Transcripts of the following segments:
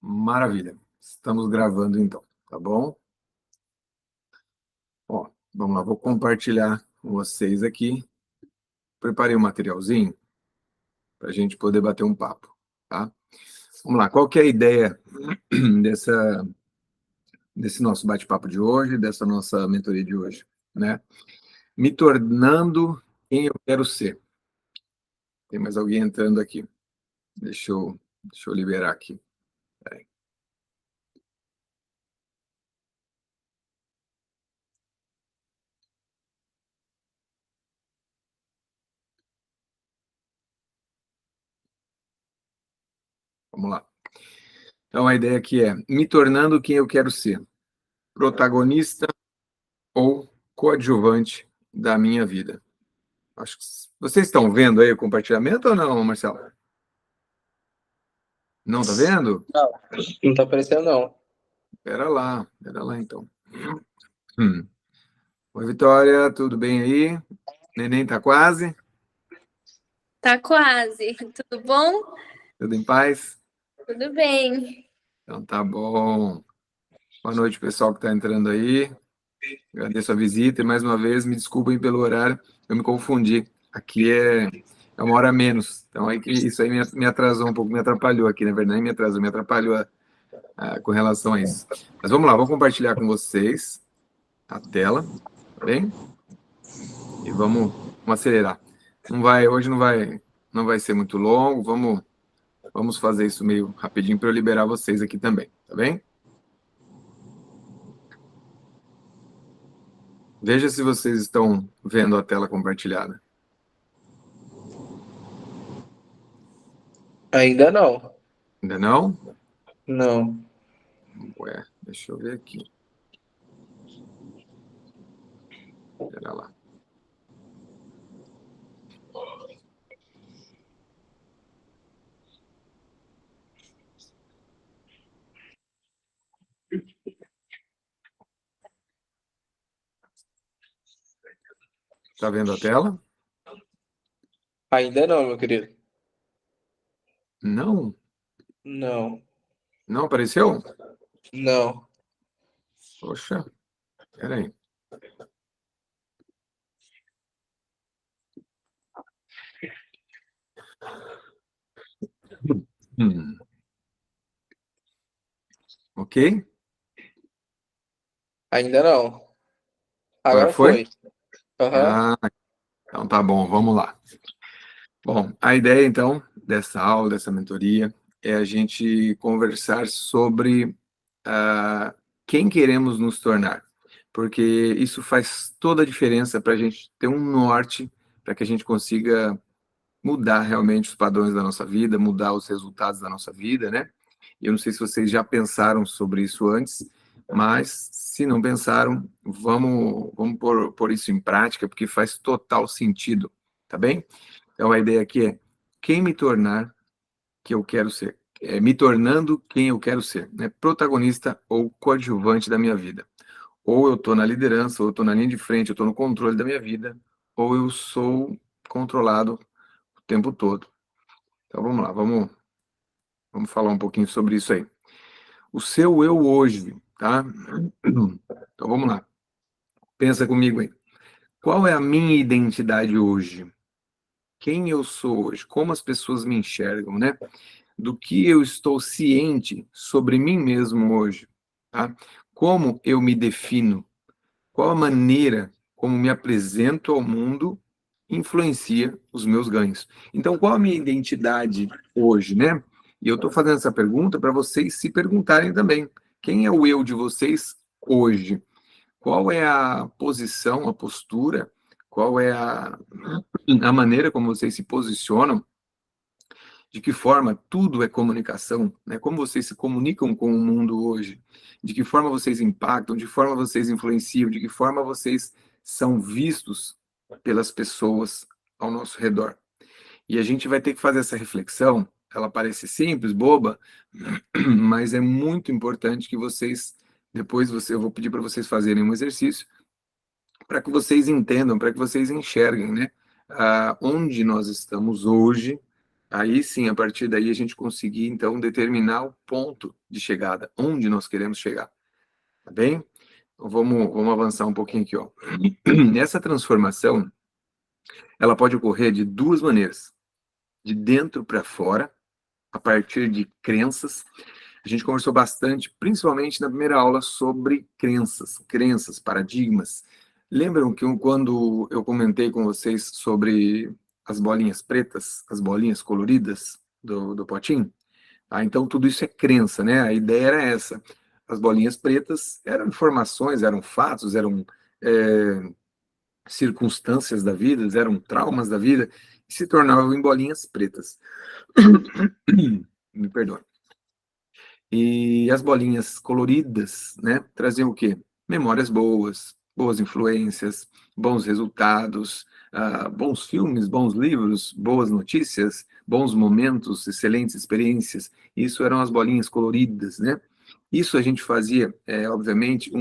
Maravilha. Estamos gravando então, tá bom? Ó, vamos lá, vou compartilhar com vocês aqui. Preparei um materialzinho para a gente poder bater um papo, tá? Vamos lá, qual que é a ideia dessa, desse nosso bate-papo de hoje, dessa nossa mentoria de hoje, né? Me tornando quem eu quero ser. Tem mais alguém entrando aqui. Deixa eu liberar aqui. Peraí. Vamos lá. Então, a ideia aqui é me tornando quem eu quero ser. Protagonista ou coadjuvante da minha vida. Acho que vocês estão vendo aí o compartilhamento ou não, Marcelo? Não tá vendo? Não, não tá aparecendo, não. Pera lá então. Hum. Oi, Vitória, tudo bem aí? Neném tá quase? Tá quase. Tudo bom? Tudo em paz? Tudo bem. Então tá bom. Boa noite, pessoal que tá entrando aí. Agradeço a visita e mais uma vez me desculpem pelo horário, eu me confundi. Aqui é uma hora a menos, então aí isso aí me atrasou um pouco, me atrapalhou aqui, na verdade, me atrapalhou com relação a isso. Mas vamos lá, vou compartilhar com vocês a tela, tá bem? E vamos acelerar. Hoje não vai ser muito longo, vamos fazer isso meio rapidinho para eu liberar vocês aqui também, tá bem? Veja se vocês estão vendo a tela compartilhada. Ainda não. Ainda não? Não. Ué, deixa eu ver aqui. Pera lá. Tá vendo a tela? Ainda não, meu querido. Não? Não. Não apareceu? Não. Poxa, peraí. Hum. Ok? Ainda não. Agora Agora foi? foi. Aham. Ah, então tá bom, vamos lá. Bom, a ideia então dessa aula, dessa mentoria, é a gente conversar sobre quem queremos nos tornar, porque isso faz toda a diferença para a gente ter um norte, para que a gente consiga mudar realmente os padrões da nossa vida, mudar os resultados da nossa vida, né? Eu não sei se vocês já pensaram sobre isso antes, mas se não pensaram, vamos pôr isso em prática, porque faz total sentido, tá bem? Então a ideia aqui é quem me tornar que eu quero ser, me tornando quem eu quero ser, né? Protagonista ou coadjuvante da minha vida. Ou eu estou na liderança, ou eu estou na linha de frente, eu estou no controle da minha vida, ou eu sou controlado o tempo todo. Então vamos lá, vamos falar um pouquinho sobre isso aí. O seu eu hoje, tá? Então vamos lá. Pensa comigo aí. Qual é a minha identidade hoje? Quem eu sou hoje? Como as pessoas me enxergam, né? Do que eu estou ciente sobre mim mesmo hoje, tá? Como eu me defino? Qual a maneira como me apresento ao mundo influencia os meus ganhos? Então, qual a minha identidade hoje, né? E eu estou fazendo essa pergunta para vocês se perguntarem também. Quem é o eu de vocês hoje? Qual é a posição, a postura? Qual é a maneira como vocês se posicionam? De que forma tudo é comunicação, né? Como vocês se comunicam com o mundo hoje? De que forma vocês impactam? De que forma vocês influenciam? De que forma vocês são vistos pelas pessoas ao nosso redor? E a gente vai ter que fazer essa reflexão. Ela parece simples, boba, mas é muito importante que vocês eu vou pedir para vocês fazerem um exercício para que vocês entendam, para que vocês enxerguem, né? Onde nós estamos hoje, Aí sim, a partir daí a gente conseguir, então, determinar o ponto de chegada, onde nós queremos chegar, tá bem? Então, vamos avançar um pouquinho aqui, ó. Essa transformação, ela pode ocorrer de duas maneiras, de dentro para fora, a partir de crenças. A gente conversou bastante, principalmente na primeira aula, sobre crenças, paradigmas. Lembram que quando eu comentei com vocês sobre as bolinhas pretas, as bolinhas coloridas do potinho? Então, tudo isso é crença, né? A ideia era essa. As bolinhas pretas eram informações, eram fatos, eram circunstâncias da vida, eram traumas da vida, e se tornavam em bolinhas pretas. Me perdoe. E as bolinhas coloridas, né, traziam o quê? Memórias boas, boas influências, bons resultados, bons filmes, bons livros, boas notícias, bons momentos, excelentes experiências. Isso eram as bolinhas coloridas, né? Isso a gente fazia, obviamente,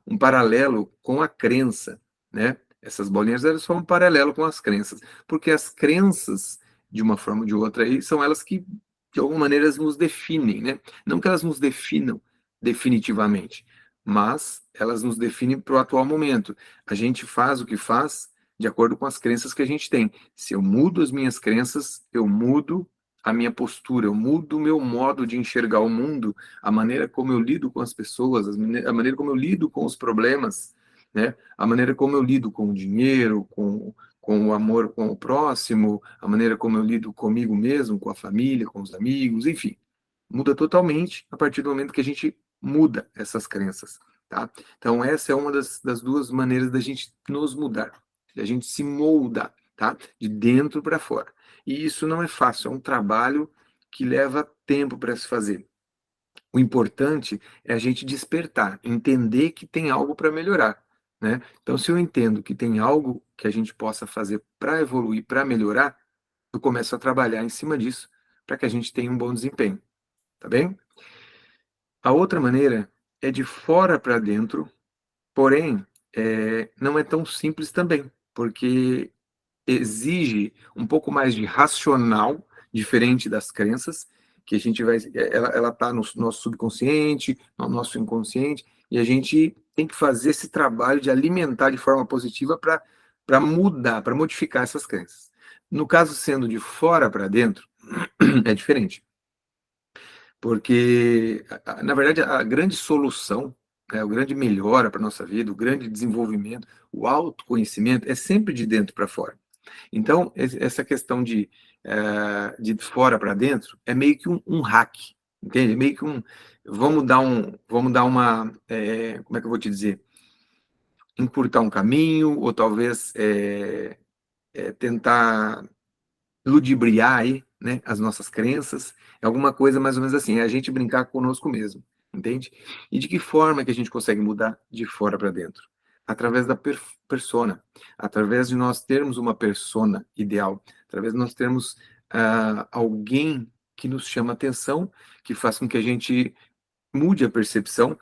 um paralelo com a crença, né? Essas bolinhas eram só um paralelo com as crenças, porque as crenças, de uma forma ou de outra, aí, são elas que, de alguma maneira, nos definem, né? Não que elas nos definam definitivamente, mas elas nos definem para o atual momento. A gente faz o que faz de acordo com as crenças que a gente tem. Se eu mudo as minhas crenças, eu mudo a minha postura, eu mudo o meu modo de enxergar o mundo, a maneira como eu lido com as pessoas, a maneira como eu lido com os problemas, né? A maneira como eu lido com o dinheiro, com o amor com o próximo, a maneira como eu lido comigo mesmo, com a família, com os amigos, enfim. Muda totalmente a partir do momento que a gente muda essas crenças, tá? Então, essa é uma das duas maneiras da gente nos mudar, da gente se moldar, tá? De dentro para fora. E isso não é fácil, é um trabalho que leva tempo para se fazer. O importante é a gente despertar, entender que tem algo para melhorar, né? Então, se eu entendo que tem algo que a gente possa fazer para evoluir, para melhorar, eu começo a trabalhar em cima disso para que a gente tenha um bom desempenho, tá bem? A outra maneira é de fora para dentro, porém, não é tão simples também, porque exige um pouco mais de racional, diferente das crenças, que a gente vai, ela está no nosso subconsciente, no nosso inconsciente, e a gente tem que fazer esse trabalho de alimentar de forma positiva para mudar, para modificar essas crenças. No caso, sendo de fora para dentro, é diferente. Porque, na verdade, a grande solução, né, a grande melhora para a nossa vida, o grande desenvolvimento, o autoconhecimento é sempre de dentro para fora. Então, essa questão de fora para dentro é meio que um hack, entende? É meio que vamos dar uma, como é que eu vou te dizer? Encurtar um caminho, ou talvez tentar ludibriar aí, né, as nossas crenças, é alguma coisa mais ou menos assim, é a gente brincar conosco mesmo, entende? E de que forma que a gente consegue mudar de fora para dentro? Através da persona, através de nós termos uma persona ideal, através de nós termos alguém que nos chama atenção, que faz com que a gente mude a percepção,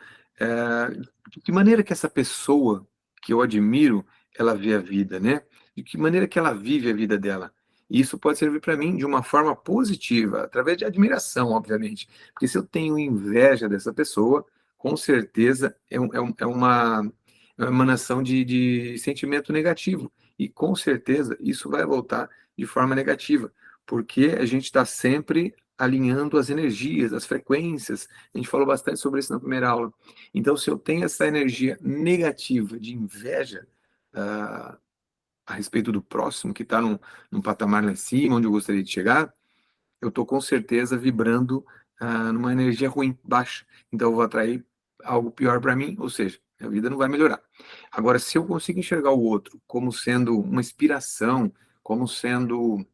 de que maneira que essa pessoa que eu admiro, ela vê a vida, né? De que maneira que ela vive a vida dela. E isso pode servir para mim de uma forma positiva, através de admiração, obviamente. Porque se eu tenho inveja dessa pessoa, com certeza é uma emanação de sentimento negativo. E com certeza isso vai voltar de forma negativa, porque a gente está sempre alinhando as energias, as frequências. A gente falou bastante sobre isso na primeira aula. Então, se eu tenho essa energia negativa de inveja a respeito do próximo, que está num patamar lá em cima, onde eu gostaria de chegar, eu estou com certeza vibrando numa energia ruim, baixa. Então, eu vou atrair algo pior para mim, ou seja, a vida não vai melhorar. Agora, se eu consigo enxergar o outro como sendo uma inspiração, como sendo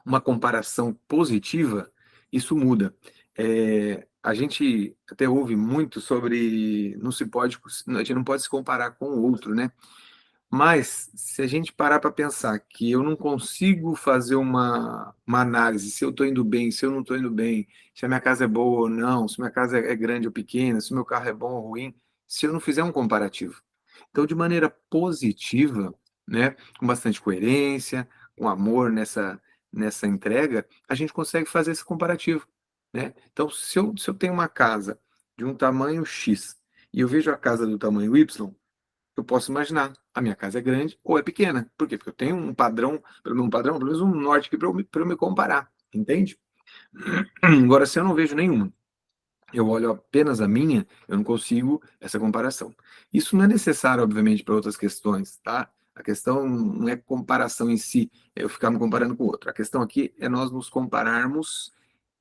uma comparação positiva, isso muda. A gente até ouve muito sobre a gente não pode se comparar com o outro, né? Mas se a gente parar para pensar que eu não consigo fazer uma análise se eu estou indo bem, se eu não estou indo bem, se a minha casa é boa ou não, se minha casa é grande ou pequena, se o meu carro é bom ou ruim, se eu não fizer um comparativo. Então, de maneira positiva, né, com bastante coerência, com amor nessa entrega, a gente consegue fazer esse comparativo, né? Então, se eu tenho uma casa de um tamanho X e eu vejo a casa do tamanho Y, eu posso imaginar, a minha casa é grande ou é pequena. Por quê? Porque eu tenho um padrão, pelo menos um norte aqui para eu me comparar, entende? Agora, se eu não vejo nenhuma, eu olho apenas a minha, eu não consigo essa comparação. Isso não é necessário, obviamente, para outras questões, tá? A questão não é comparação em si, é eu ficar me comparando com o outro. A questão aqui é nós nos compararmos,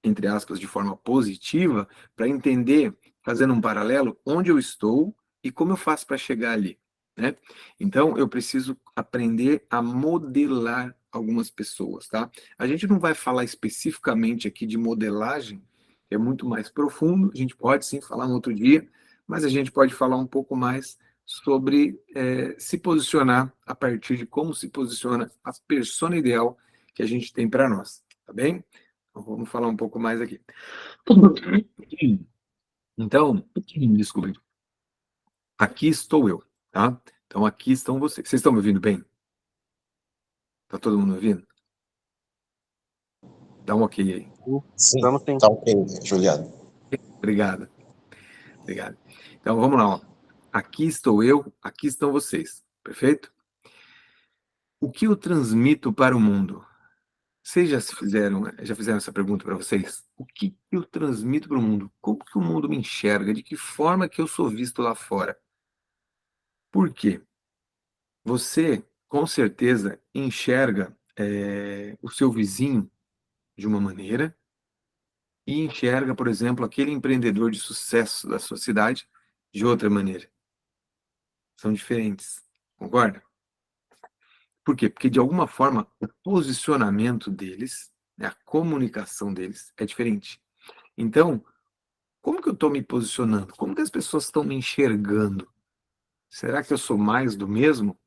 entre aspas, de forma positiva, para entender, fazendo um paralelo, onde eu estou e como eu faço para chegar ali, né? Então, eu preciso aprender a modelar algumas pessoas, tá? A gente não vai falar especificamente aqui de modelagem, que é muito mais profundo, a gente pode sim falar no outro dia, mas a gente pode falar um pouco mais sobre se posicionar a partir de como se posiciona a persona ideal que a gente tem para nós, tá bem? Então, vamos falar um pouco mais aqui. Então, desculpe, aqui estou eu, tá? Então, aqui estão vocês. Vocês estão me ouvindo bem? Tá todo mundo me ouvindo? Dá um ok aí. Sim, Vamos sim. tá ok, Juliano. Obrigado. Obrigado. Então, vamos lá, ó. Aqui estou eu, aqui estão vocês. Perfeito? O que eu transmito para o mundo? Vocês já fizeram essa pergunta para vocês? O que eu transmito para o mundo? Como que o mundo me enxerga? De que forma que eu sou visto lá fora? Por quê? Você, com certeza, enxerga o seu vizinho de uma maneira e enxerga, por exemplo, aquele empreendedor de sucesso da sua cidade de outra maneira. São diferentes, concorda? Por quê? Porque, de alguma forma, o posicionamento deles, né, a comunicação deles é diferente. Então, como que eu estou me posicionando? Como que as pessoas estão me enxergando? Será que eu sou mais do mesmo?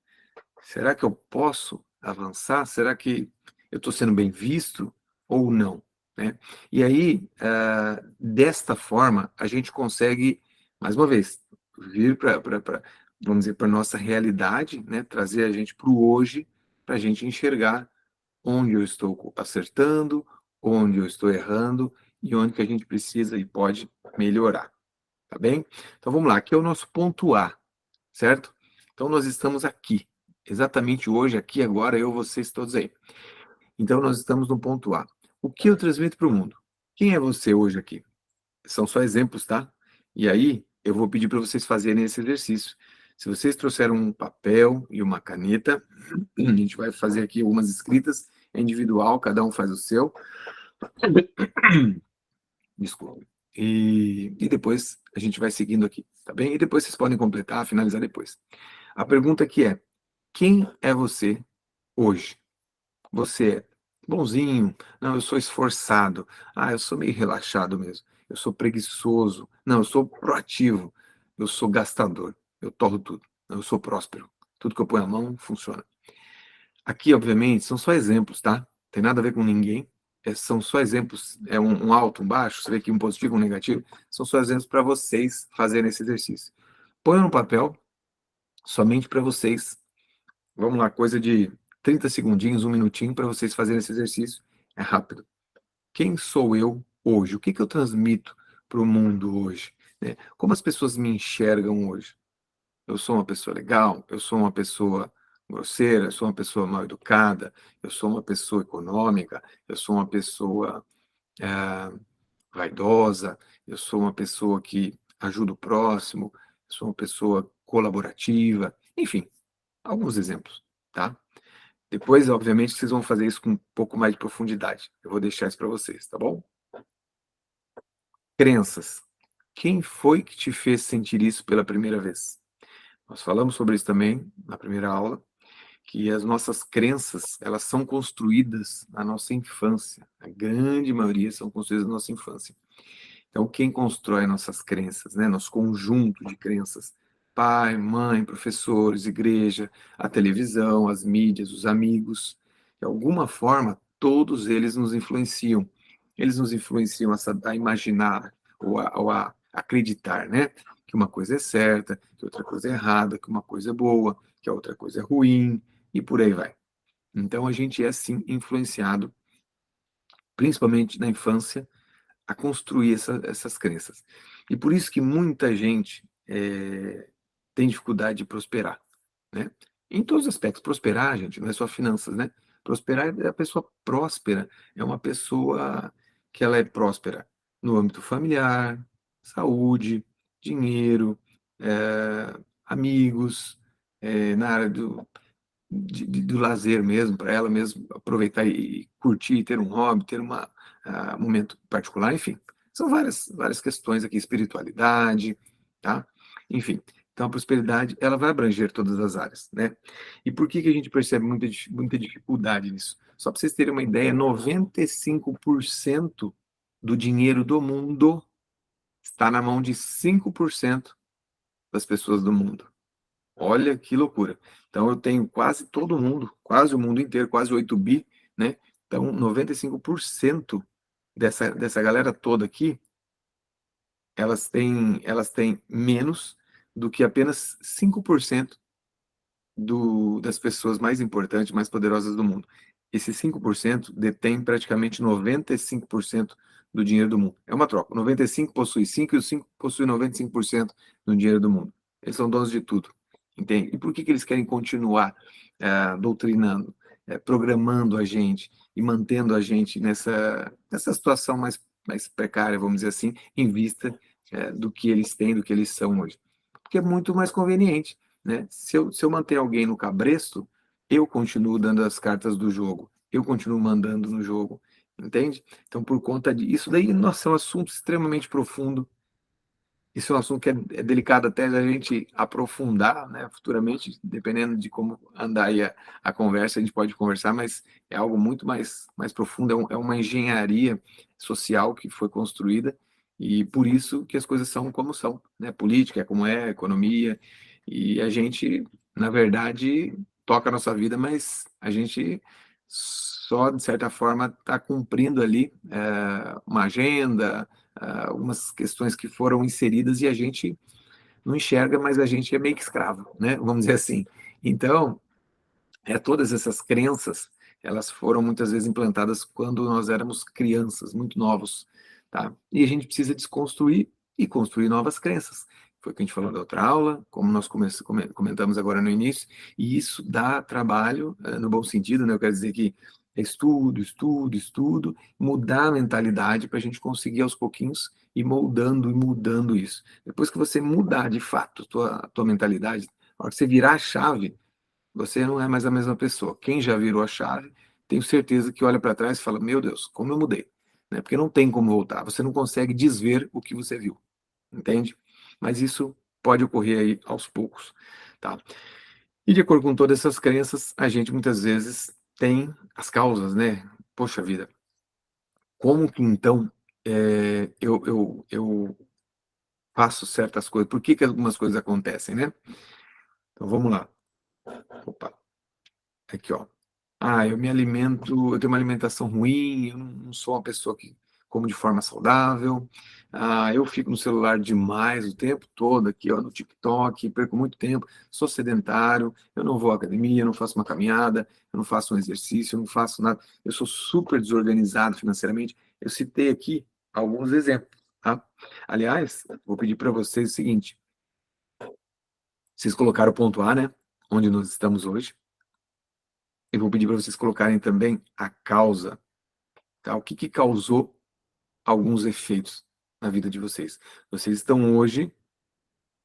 Será que eu posso avançar? Será que eu estou sendo bem visto ou não? Né? E aí, desta forma, a gente consegue, mais uma vez, vir vamos dizer, para a nossa realidade, né? Trazer a gente para o hoje, para a gente enxergar onde eu estou acertando, onde eu estou errando e onde que a gente precisa e pode melhorar, tá bem? Então vamos lá, aqui é o nosso ponto A, certo? Então nós estamos aqui, exatamente hoje, aqui, agora, eu, vocês todos aí. Então nós estamos no ponto A. O que eu transmito para o mundo? Quem é você hoje aqui? São só exemplos, tá? E aí eu vou pedir para vocês fazerem esse exercício. Se vocês trouxeram um papel e uma caneta, a gente vai fazer aqui algumas escritas, é individual, cada um faz o seu. Desculpa. E depois a gente vai seguindo aqui, tá bem? E depois vocês podem completar, finalizar depois. A pergunta aqui é: quem é você hoje? Você é bonzinho? Não, eu sou esforçado. Ah, eu sou meio relaxado mesmo. Eu sou preguiçoso. Não, eu sou proativo. Eu sou gastador. Eu torro tudo. Não, eu sou próspero. Tudo que eu ponho a mão funciona. Aqui, obviamente, são só exemplos, tá? Tem nada a ver com ninguém. São só exemplos. É um alto, um baixo. Você vê aqui um positivo, um negativo. São só exemplos para vocês fazerem esse exercício. Põe no papel, somente para vocês. Vamos lá, coisa de 30 segundinhos, um minutinho para vocês fazerem esse exercício. É rápido. Quem sou eu hoje? O que eu transmito para o mundo hoje? Né? Como as pessoas me enxergam hoje? Eu sou uma pessoa legal? Eu sou uma pessoa grosseira? Eu sou uma pessoa mal educada? Eu sou uma pessoa econômica? Eu sou uma pessoa vaidosa? Eu sou uma pessoa que ajuda o próximo? Eu sou uma pessoa colaborativa? Enfim, alguns exemplos, tá? Depois, obviamente, vocês vão fazer isso com um pouco mais de profundidade. Eu vou deixar isso para vocês, tá bom? Crenças. Quem foi que te fez sentir isso pela primeira vez? Nós falamos sobre isso também na primeira aula, que as nossas crenças, elas são construídas na nossa infância. A grande maioria são construídas na nossa infância. Então, quem constrói nossas crenças, né? Nosso conjunto de crenças? Pai, mãe, professores, igreja, a televisão, as mídias, os amigos. De alguma forma, todos eles nos influenciam. Eles nos influenciam a imaginar ou a acreditar, né? Que uma coisa é certa, que outra coisa é errada, que uma coisa é boa, que a outra coisa é ruim, e por aí vai. Então, a gente é, sim, influenciado principalmente na infância, a construir essas crenças. E por isso que muita gente tem dificuldade de prosperar, né? Em todos os aspectos. Prosperar, gente, não é só finanças, né? Prosperar é a pessoa próspera, é uma pessoa que ela é próspera no âmbito familiar, saúde, dinheiro, amigos, na área do lazer mesmo, para ela mesmo aproveitar e curtir, ter um hobby, ter um momento particular, enfim. São várias questões aqui, espiritualidade, tá? Enfim, então a prosperidade, ela vai abranger todas as áreas, né? E por que a gente percebe muita dificuldade nisso? Só para vocês terem uma ideia, 95% do dinheiro do mundo está na mão de 5% das pessoas do mundo. Olha que loucura. Então eu tenho quase todo mundo, quase o mundo inteiro, quase 8 bi, né? Então 95% dessa galera toda aqui, elas têm menos do que apenas 5% das pessoas mais importantes, mais poderosas do mundo. Esses 5% detém praticamente 95% do dinheiro do mundo. É uma troca. O 95 possui 5 e os 5 possuem 95% do dinheiro do mundo. Eles são donos de tudo. Entende? E por que eles querem continuar doutrinando, programando a gente e mantendo a gente nessa situação mais precária, vamos dizer assim, em vista do que eles têm, do que eles são hoje? Porque é muito mais conveniente, né? Se eu manter alguém no cabresto, eu continuo dando as cartas do jogo, eu continuo mandando no jogo, entende? Então, por conta disso, daí, nossa, é um assunto extremamente profundo. Isso é um assunto que é delicado até a gente aprofundar, né, futuramente, dependendo de como andar aí a conversa, a gente pode conversar, mas é algo muito mais profundo, é uma engenharia social que foi construída e por isso que as coisas são como são, né? Política é como é, economia, e a gente, na verdade, toca a nossa vida, mas a gente só, de certa forma, está cumprindo ali uma agenda, algumas questões que foram inseridas e a gente não enxerga, mas a gente é meio que escravo, né? Vamos dizer assim. Então, todas essas crenças, elas foram muitas vezes implantadas quando nós éramos crianças, muito novos, tá? E a gente precisa desconstruir e construir novas crenças. Foi o que a gente falou da outra aula, como nós comentamos agora no início, e isso dá trabalho, no bom sentido, né? Eu quero dizer que é estudo, estudo, estudo, mudar a mentalidade para a gente conseguir aos pouquinhos ir moldando e mudando isso. Depois que você mudar de fato a tua mentalidade, na hora que você virar a chave, você não é mais a mesma pessoa. Quem já virou a chave, tenho certeza que olha para trás e fala: Meu Deus, como eu mudei. Né? Porque não tem como voltar. Você não consegue desver o que você viu. Entende? Mas isso pode ocorrer aí aos poucos. Tá? E de acordo com todas essas crenças, a gente muitas vezes tem as causas, né? Poxa vida, como que então eu faço certas coisas? Por que algumas coisas acontecem, né? Então vamos lá. Opa, aqui ó. Eu me alimento, eu tenho uma alimentação ruim, eu não sou uma pessoa que como de forma saudável, eu fico no celular demais o tempo todo aqui, ó, no TikTok, perco muito tempo, sou sedentário, eu não vou à academia, eu não faço uma caminhada, eu não faço um exercício, eu não faço nada, eu sou super desorganizado financeiramente. Eu citei aqui alguns exemplos, tá? Aliás, vou pedir para vocês o seguinte, vocês colocaram o ponto A, né, onde nós estamos hoje. Eu vou pedir para vocês colocarem também a causa, tá? O que causou alguns efeitos na vida de vocês. Vocês estão hoje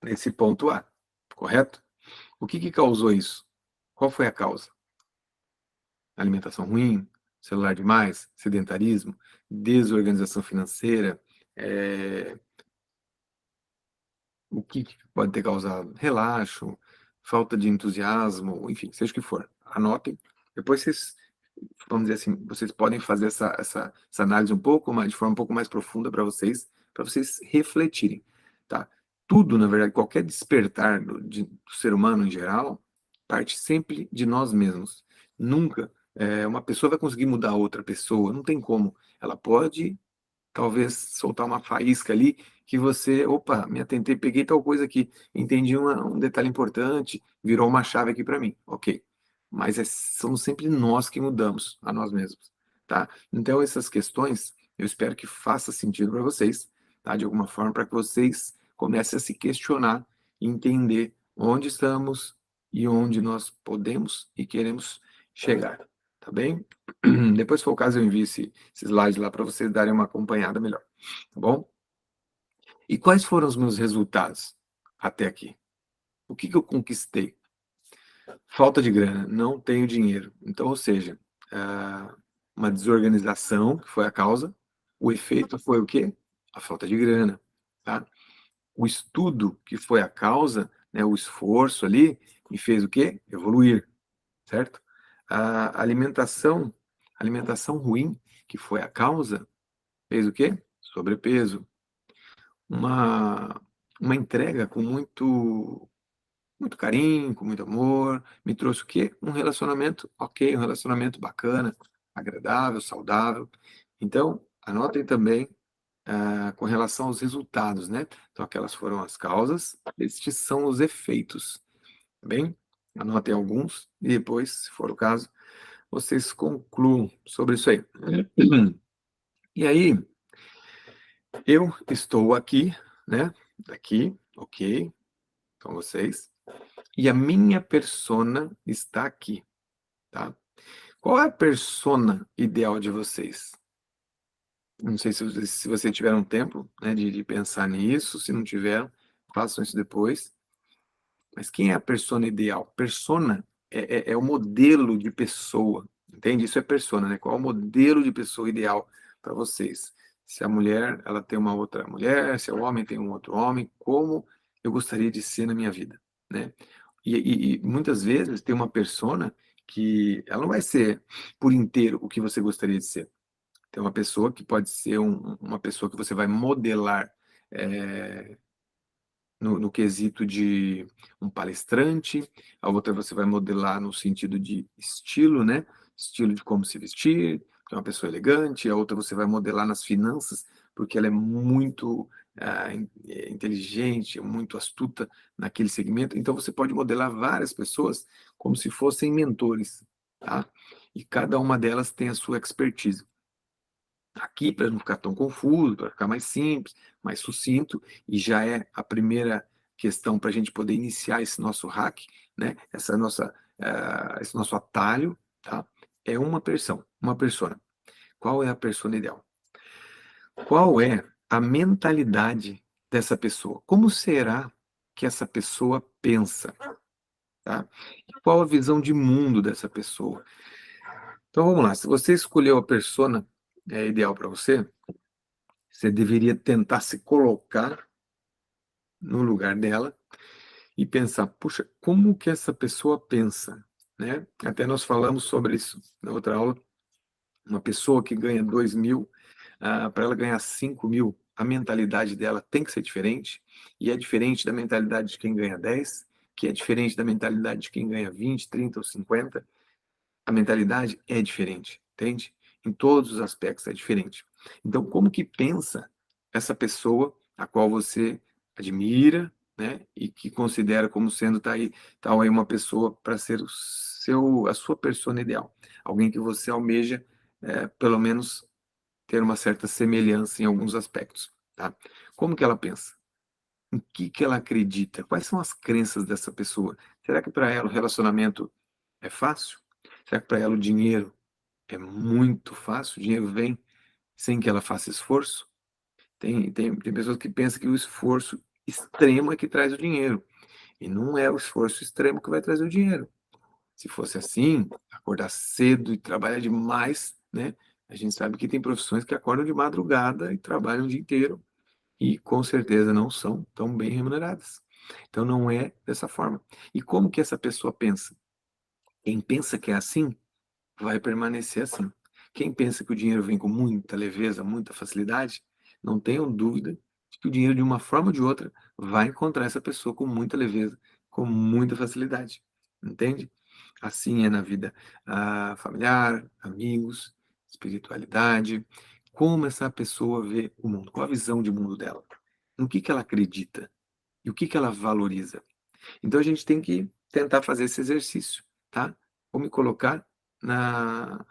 nesse ponto A, correto? O que causou isso? Qual foi a causa? Alimentação ruim, celular demais, sedentarismo, desorganização financeira, o que pode ter causado? Relaxo, falta de entusiasmo, enfim, seja o que for. Anotem. Depois vocês, vamos dizer assim, vocês podem fazer essa análise um pouco mais, de forma um pouco mais profunda para vocês refletirem, tá? Tudo, na verdade, qualquer despertar do ser humano em geral, parte sempre de nós mesmos. Nunca uma pessoa vai conseguir mudar outra pessoa, não tem como. Ela pode talvez soltar uma faísca ali que você, opa, me atentei, peguei tal coisa aqui, entendi um detalhe importante, virou uma chave aqui para mim, ok. Mas somos sempre nós que mudamos a nós mesmos. tá? Então, essas questões, eu espero que faça sentido para vocês, tá? De alguma forma, para que vocês comecem a se questionar e entender onde estamos e onde nós podemos e queremos chegar, tá bem? Depois, se for o caso, eu envio esse slide lá para vocês darem uma acompanhada melhor, tá bom? E quais foram os meus resultados até aqui? O que eu conquistei? Falta de grana, não tenho dinheiro. Então, ou seja, uma desorganização, que foi a causa, o efeito foi o quê? A falta de grana, tá? O estudo, que foi a causa, né, o esforço ali, me fez o quê? Evoluir, certo? A alimentação ruim, que foi a causa, fez o quê? Sobrepeso. Uma, uma entrega com muito carinho, com muito amor, me trouxe o quê? Um relacionamento ok, um relacionamento bacana, agradável, saudável. Então, anotem também com relação aos resultados, né? Então, aquelas foram as causas, estes são os efeitos, tá bem? Anotem alguns e depois, se for o caso, vocês concluam sobre isso aí. E aí, eu estou aqui, né? Aqui, ok, com vocês. E a minha persona está aqui, tá? Qual é a persona ideal de vocês? Não sei se você tiver um tempo, né, de pensar nisso. Se não tiver, façam isso depois. Mas quem é a persona ideal? Persona é o modelo de pessoa, entende? Isso é persona, né? Qual é o modelo de pessoa ideal para vocês? Se a mulher, ela tem uma outra mulher, se o homem tem um outro homem, como eu gostaria de ser na minha vida, né? E muitas vezes tem uma persona que ela não vai ser por inteiro o que você gostaria de ser. Tem uma pessoa que pode ser uma pessoa que você vai modelar é, no quesito de um palestrante, a outra você vai modelar no sentido de estilo, né? Estilo de como se vestir, que é uma pessoa elegante, a outra você vai modelar nas finanças, porque ela é muito inteligente, muito astuta naquele segmento. Então você pode modelar várias pessoas como se fossem mentores, tá? E cada uma delas tem a sua expertise. Aqui, para não ficar tão confuso, para ficar mais simples, mais sucinto, e já é a primeira questão para a gente poder iniciar esse nosso hack, né? Esse nosso atalho, tá? É uma persona. Qual é a persona ideal? Qual é a mentalidade dessa pessoa? Como será que essa pessoa pensa, tá? Qual a visão de mundo dessa pessoa? Então vamos lá, se você escolheu a persona ideal para você, você deveria tentar se colocar no lugar dela e pensar, puxa, como que essa pessoa pensa, né? Até nós falamos sobre isso na outra aula. Uma pessoa que ganha 2.000, para ela ganhar 5.000, a mentalidade dela tem que ser diferente, e é diferente da mentalidade de quem ganha 10, que é diferente da mentalidade de quem ganha 20, 30 ou 50. A mentalidade é diferente, entende? Em todos os aspectos é diferente. Então, como que pensa essa pessoa a qual você admira, né, e que considera como sendo tal aí uma pessoa para ser a sua persona ideal, alguém que você almeja, pelo menos ter uma certa semelhança em alguns aspectos, tá? Como que ela pensa? Em que ela acredita? Quais são as crenças dessa pessoa? Será que para ela o relacionamento é fácil? Será que para ela o dinheiro é muito fácil? O dinheiro vem sem que ela faça esforço? Tem pessoas que pensam que o esforço extremo é que traz o dinheiro. E não é o esforço extremo que vai trazer o dinheiro. Se fosse assim, acordar cedo e trabalhar demais, né? A gente sabe que tem profissões que acordam de madrugada e trabalham o dia inteiro e com certeza não são tão bem remuneradas. Então não é dessa forma. E como que essa pessoa pensa? Quem pensa que é assim, vai permanecer assim. Quem pensa que o dinheiro vem com muita leveza, muita facilidade, não tenham dúvida de que o dinheiro, de uma forma ou de outra, vai encontrar essa pessoa com muita leveza, com muita facilidade. Entende? Assim é na vida familiar, amigos, espiritualidade. Como essa pessoa vê o mundo, qual a visão de mundo dela, no que ela acredita e o que ela valoriza. Então a gente tem que tentar fazer esse exercício, tá? Vou me colocar na,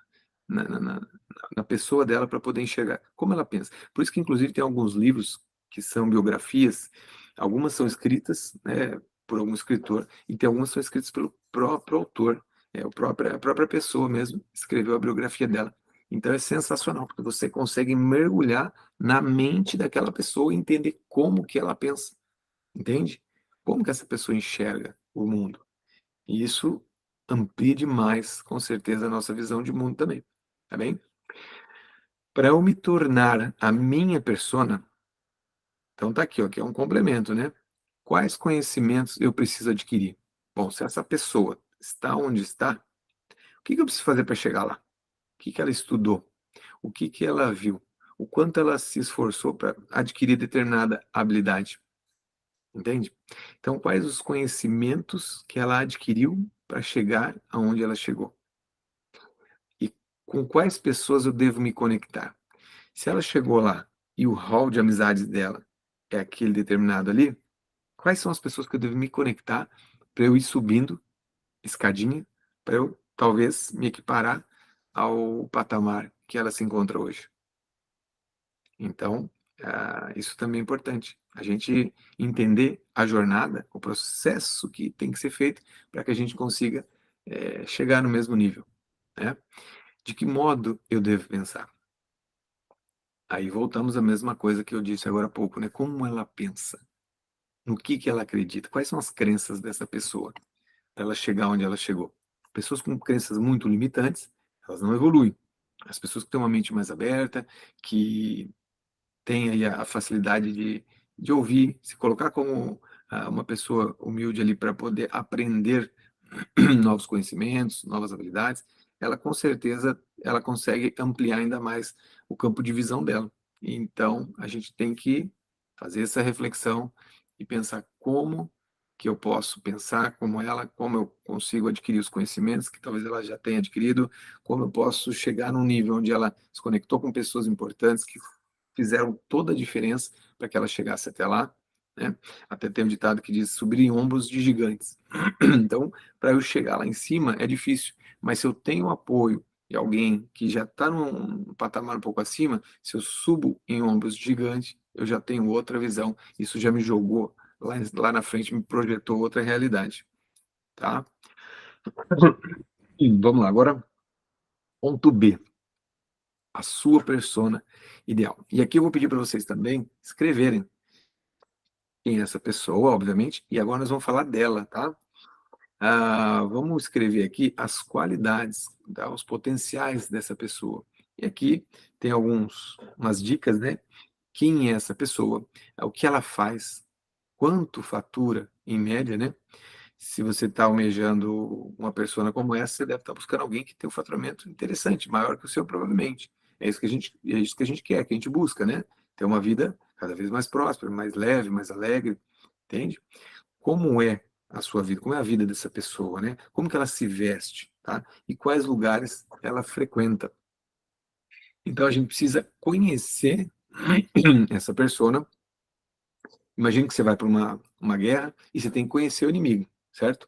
na pessoa dela para poder enxergar como ela pensa. Por isso que, inclusive, tem alguns livros que são biografias, algumas são escritas, né, por algum escritor, e tem algumas que são escritas pelo próprio autor, a própria pessoa mesmo escreveu a biografia dela. Então é sensacional, porque você consegue mergulhar na mente daquela pessoa e entender como que ela pensa, entende? Como que essa pessoa enxerga o mundo. E isso amplia demais, com certeza, a nossa visão de mundo também, tá bem? Para eu me tornar a minha persona, então tá aqui, ó, que é um complemento, né? Quais conhecimentos eu preciso adquirir? Bom, se essa pessoa está onde está, o que que eu preciso fazer para chegar lá? O que que ela estudou? O que que ela viu? O quanto ela se esforçou para adquirir determinada habilidade? Entende? Então, quais os conhecimentos que ela adquiriu para chegar aonde ela chegou? E com quais pessoas eu devo me conectar? Se ela chegou lá e o hall de amizades dela é aquele determinado ali, quais são as pessoas que eu devo me conectar para eu ir subindo escadinha, para eu talvez me equiparar ao patamar que ela se encontra hoje? Então, isso também é importante. A gente entender a jornada, o processo que tem que ser feito para que a gente consiga chegar no mesmo nível, né? De que modo eu devo pensar? Aí voltamos à mesma coisa que eu disse agora há pouco, né? Como ela pensa? No que ela acredita? Quais são as crenças dessa pessoa para ela chegar onde ela chegou? Pessoas com crenças muito limitantes, elas não evoluem. As pessoas que têm uma mente mais aberta, que têm aí a facilidade de ouvir, se colocar como uma pessoa humilde ali para poder aprender novos conhecimentos, novas habilidades, ela com certeza ela consegue ampliar ainda mais o campo de visão dela. Então, a gente tem que fazer essa reflexão e pensar como que eu posso pensar como ela, como eu consigo adquirir os conhecimentos que talvez ela já tenha adquirido, como eu posso chegar num nível onde ela se conectou com pessoas importantes que fizeram toda a diferença para que ela chegasse até lá, né? Até tem um ditado que diz subir em ombros de gigantes. Então, para eu chegar lá em cima é difícil, mas se eu tenho o apoio de alguém que já está num patamar um pouco acima, se eu subo em ombros de gigante, eu já tenho outra visão. Isso já me jogou lá na frente, me projetou outra realidade, tá? Vamos lá, agora ponto B, a sua persona ideal. E aqui eu vou pedir para vocês também escreverem quem é essa pessoa, obviamente, e agora nós vamos falar dela, tá? Vamos escrever aqui as qualidades, tá? Os potenciais dessa pessoa. E aqui tem umas dicas, né? Quem é essa pessoa? O que ela faz? Quanto fatura, em média, né? Se você está almejando uma pessoa como essa, você deve estar buscando alguém que tem um faturamento interessante, maior que o seu, provavelmente. É isso que a gente quer, que a gente busca, né? Ter uma vida cada vez mais próspera, mais leve, mais alegre, entende? Como é a sua vida, como é a vida dessa pessoa, né? Como que ela se veste, tá? E quais lugares ela frequenta. Então a gente precisa conhecer essa pessoa. Imagine que você vai para uma guerra e você tem que conhecer o inimigo, certo?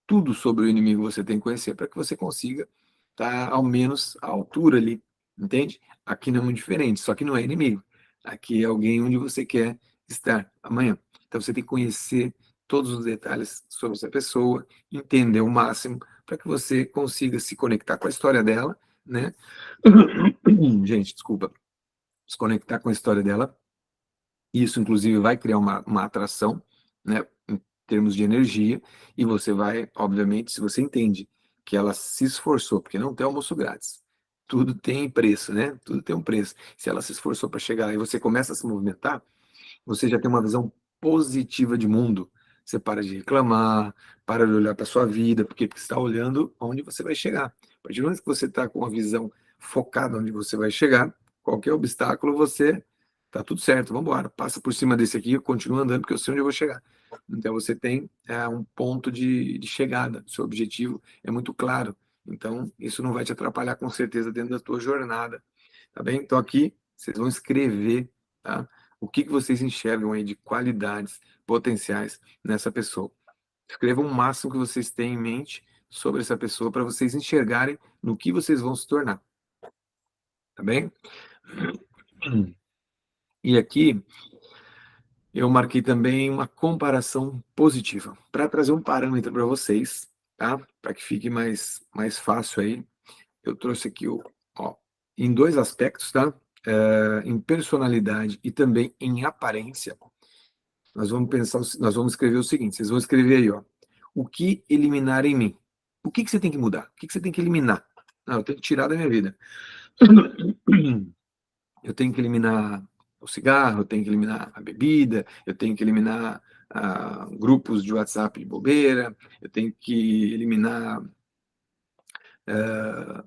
Tudo sobre o inimigo você tem que conhecer para que você consiga estar ao menos à altura ali, entende? Aqui não é muito diferente, só que não é inimigo. Aqui é alguém onde você quer estar amanhã. Então você tem que conhecer todos os detalhes sobre essa pessoa, entender o máximo para que você consiga se conectar com a história dela, né? Gente, desculpa. Se conectar com a história dela. Isso, inclusive, vai criar uma atração, né, em termos de energia, e você vai, obviamente, se você entende que ela se esforçou, porque não tem almoço grátis, tudo tem preço, né? Tudo tem um preço. Se ela se esforçou para chegar lá e você começa a se movimentar, você já tem uma visão positiva de mundo. Você para de reclamar, para de olhar para sua vida, porque você está olhando onde você vai chegar. A partir do momento que você está com a visão focada onde você vai chegar, qualquer obstáculo, você tá tudo certo, vamos embora, passa por cima desse aqui, continua andando, porque eu sei onde eu vou chegar. Então você tem um ponto de chegada, seu objetivo é muito claro. Então isso não vai te atrapalhar com certeza dentro da tua jornada, tá bem? Então aqui vocês vão escrever, tá? O que vocês enxergam aí de qualidades potenciais nessa pessoa. Escrevam o máximo que vocês têm em mente sobre essa pessoa para vocês enxergarem no que vocês vão se tornar. tá bem? E aqui eu marquei também uma comparação positiva, para trazer um parâmetro para vocês, tá? Para que fique mais fácil aí. Eu trouxe aqui ó, em dois aspectos, tá? Em personalidade e também em aparência. Nós vamos escrever o seguinte, vocês vão escrever aí, ó. O que eliminar em mim? O que você tem que mudar? O que você tem que eliminar? Não, eu tenho que tirar da minha vida. Eu tenho que eliminar o cigarro, eu tenho que eliminar a bebida, eu tenho que eliminar grupos de WhatsApp de bobeira, eu tenho que eliminar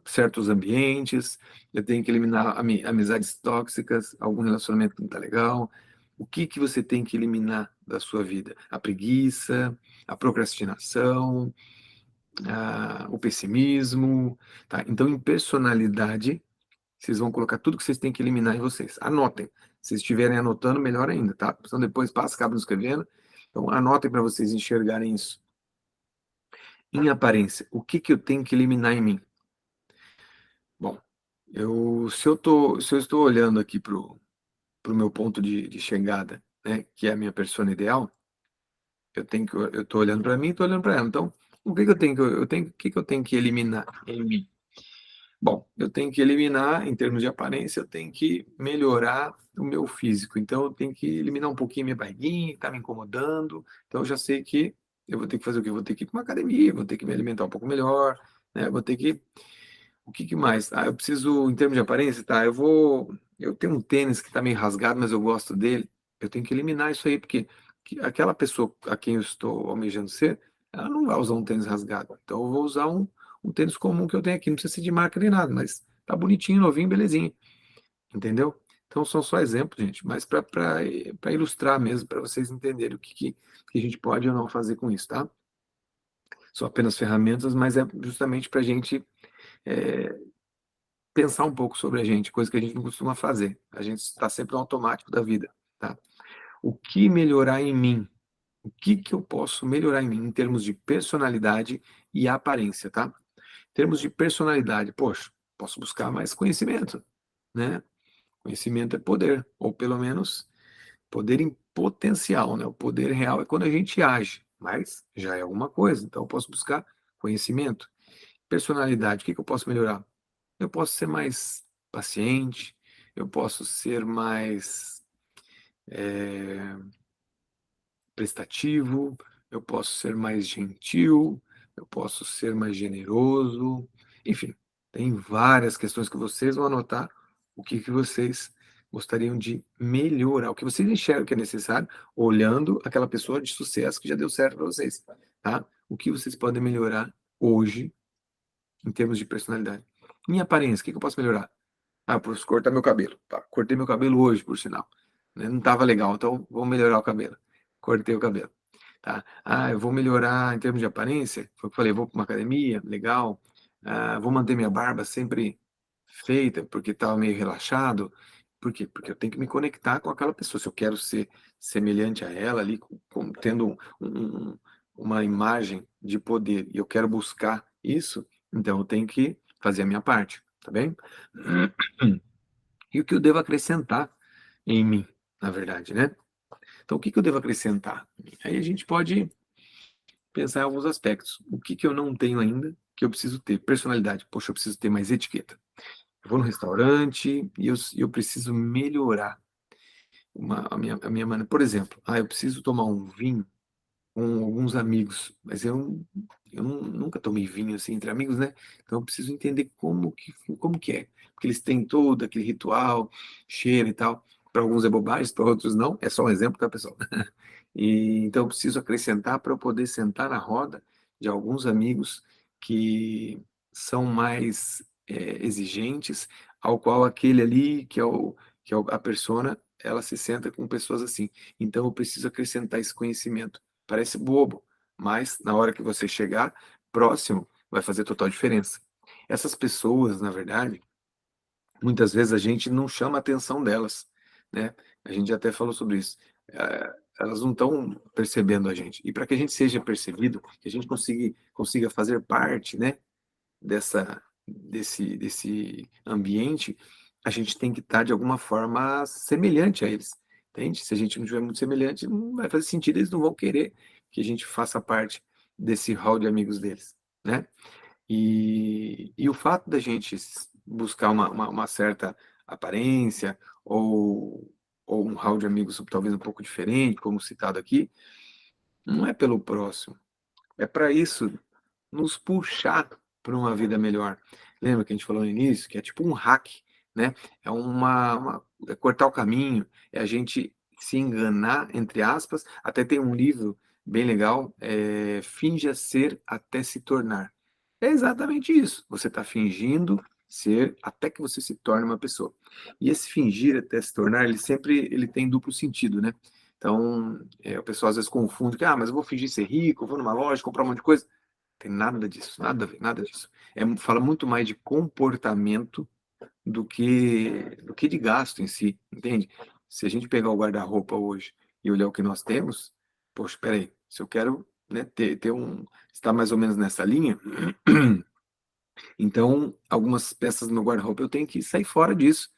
certos ambientes, eu tenho que eliminar amizades tóxicas, algum relacionamento que não está legal. O que você tem que eliminar da sua vida? A preguiça, a procrastinação, o pessimismo, tá? Então, em personalidade, vocês vão colocar tudo que vocês têm que eliminar em vocês. Anotem. Se vocês estiverem anotando, melhor ainda, tá? Então, depois passa, acaba escrevendo. Então, anotem para vocês enxergarem isso. Em aparência, o que eu tenho que eliminar em mim? Bom, se eu estou olhando aqui pro meu ponto de chegada, né, que é a minha persona ideal, eu estou olhando para mim, estou olhando para ela. Então, o que eu tenho o que eu tenho que eliminar em mim? Bom, eu tenho que eliminar, em termos de aparência, eu tenho que melhorar o meu físico. Então, eu tenho que eliminar um pouquinho minha barriguinha, que está me incomodando. Então, eu já sei que eu vou ter que fazer o quê? Eu vou ter que ir para uma academia, vou ter que me alimentar um pouco melhor, né? Vou ter que o que mais? Eu preciso, em termos de aparência, tá? Eu tenho um tênis que tá meio rasgado, mas eu gosto dele. Eu tenho que eliminar isso aí, porque aquela pessoa a quem eu estou almejando ser, ela não vai usar um tênis rasgado. Então eu vou usar um tênis comum que eu tenho aqui. Não precisa ser de marca nem nada, mas tá bonitinho, novinho, belezinha. Entendeu? Então são só exemplos, gente, mas para ilustrar mesmo, para vocês entenderem que a gente pode ou não fazer com isso, tá? São apenas ferramentas, mas é justamente para a gente é, pensar um pouco sobre a gente, coisa que a gente não costuma fazer. A gente está sempre no automático da vida, tá? O que melhorar em mim? O que eu posso melhorar em mim em termos de personalidade e aparência, tá? Em termos de personalidade, poxa, posso buscar mais conhecimento, né? Conhecimento é poder, ou pelo menos poder em potencial, né? O poder real é quando a gente age, mas já é alguma coisa. Então eu posso buscar conhecimento. Personalidade, o que eu posso melhorar? Eu posso ser mais paciente, eu posso ser mais eh, prestativo, eu posso ser mais gentil, eu posso ser mais generoso, enfim, tem várias questões que vocês vão anotar o que vocês gostariam de melhorar, o que vocês enxergam que é necessário, olhando aquela pessoa de sucesso que já deu certo para vocês, tá? O que vocês podem melhorar hoje em termos de personalidade. Minha aparência, o que eu posso melhorar? Ah, preciso cortar meu cabelo. Tá, cortei meu cabelo hoje, por sinal. Né? Não estava legal, então vou melhorar o cabelo. Cortei o cabelo. Tá? Ah, eu vou melhorar em termos de aparência. Foi o que eu falei, vou para uma academia, legal. Vou manter minha barba sempre feita, porque estava meio relaxado. Por quê? Porque eu tenho que me conectar com aquela pessoa. Se eu quero ser semelhante a ela ali, tendo uma imagem de poder, e eu quero buscar isso, então eu tenho que fazer a minha parte, tá bem? E o que eu devo acrescentar em mim, na verdade, né? Então, o que eu devo acrescentar? Aí a gente pode pensar em alguns aspectos. O que eu não tenho ainda, que eu preciso ter? Personalidade. Poxa, eu preciso ter mais etiqueta. Eu vou no restaurante e eu preciso melhorar a minha maneira. Por exemplo, eu preciso tomar um vinho com alguns amigos, mas nunca tomei vinho assim entre amigos, né? Então eu preciso entender como que é, porque eles têm todo aquele ritual, cheiro e tal. Para alguns é bobagem, para outros não. É só um exemplo, tá, pessoal? E então eu preciso acrescentar para eu poder sentar na roda de alguns amigos que são mais exigentes, ao qual aquele ali a persona, ela se senta com pessoas assim. Então eu preciso acrescentar esse conhecimento. Parece bobo, mas na hora que você chegar próximo, vai fazer total diferença. Essas pessoas, na verdade, muitas vezes a gente não chama a atenção delas, né? A gente até falou sobre isso. Elas não estão percebendo a gente. E para que a gente seja percebido, que a gente consiga fazer parte, né, desse ambiente, a gente tem que estar de alguma forma semelhante a eles, entende? Se a gente não tiver muito semelhante, não vai fazer sentido, eles não vão querer que a gente faça parte desse hall de amigos deles, né? E o fato da gente buscar uma certa aparência ou um hall de amigos talvez um pouco diferente, como citado aqui, não é pelo próximo, é para isso nos puxar para uma vida melhor. Lembra que a gente falou no início que é tipo um hack, né? É é cortar o caminho, é a gente se enganar, entre aspas. Até tem um livro bem legal, Finja Ser Até Se Tornar. É exatamente isso. Você está fingindo ser até que você se torne uma pessoa. E esse fingir até se tornar, ele tem duplo sentido, né? Então, o pessoal às vezes confunde que, mas eu vou fingir ser rico, eu vou numa loja comprar um monte de coisa. Tem nada disso, nada a ver, nada disso. Fala muito mais de comportamento do que de gasto em si, entende? Se a gente pegar o guarda-roupa hoje e olhar o que nós temos, poxa, espera aí, se eu quero, né, estar mais ou menos nessa linha, então algumas peças no meu guarda-roupa eu tenho que sair fora disso.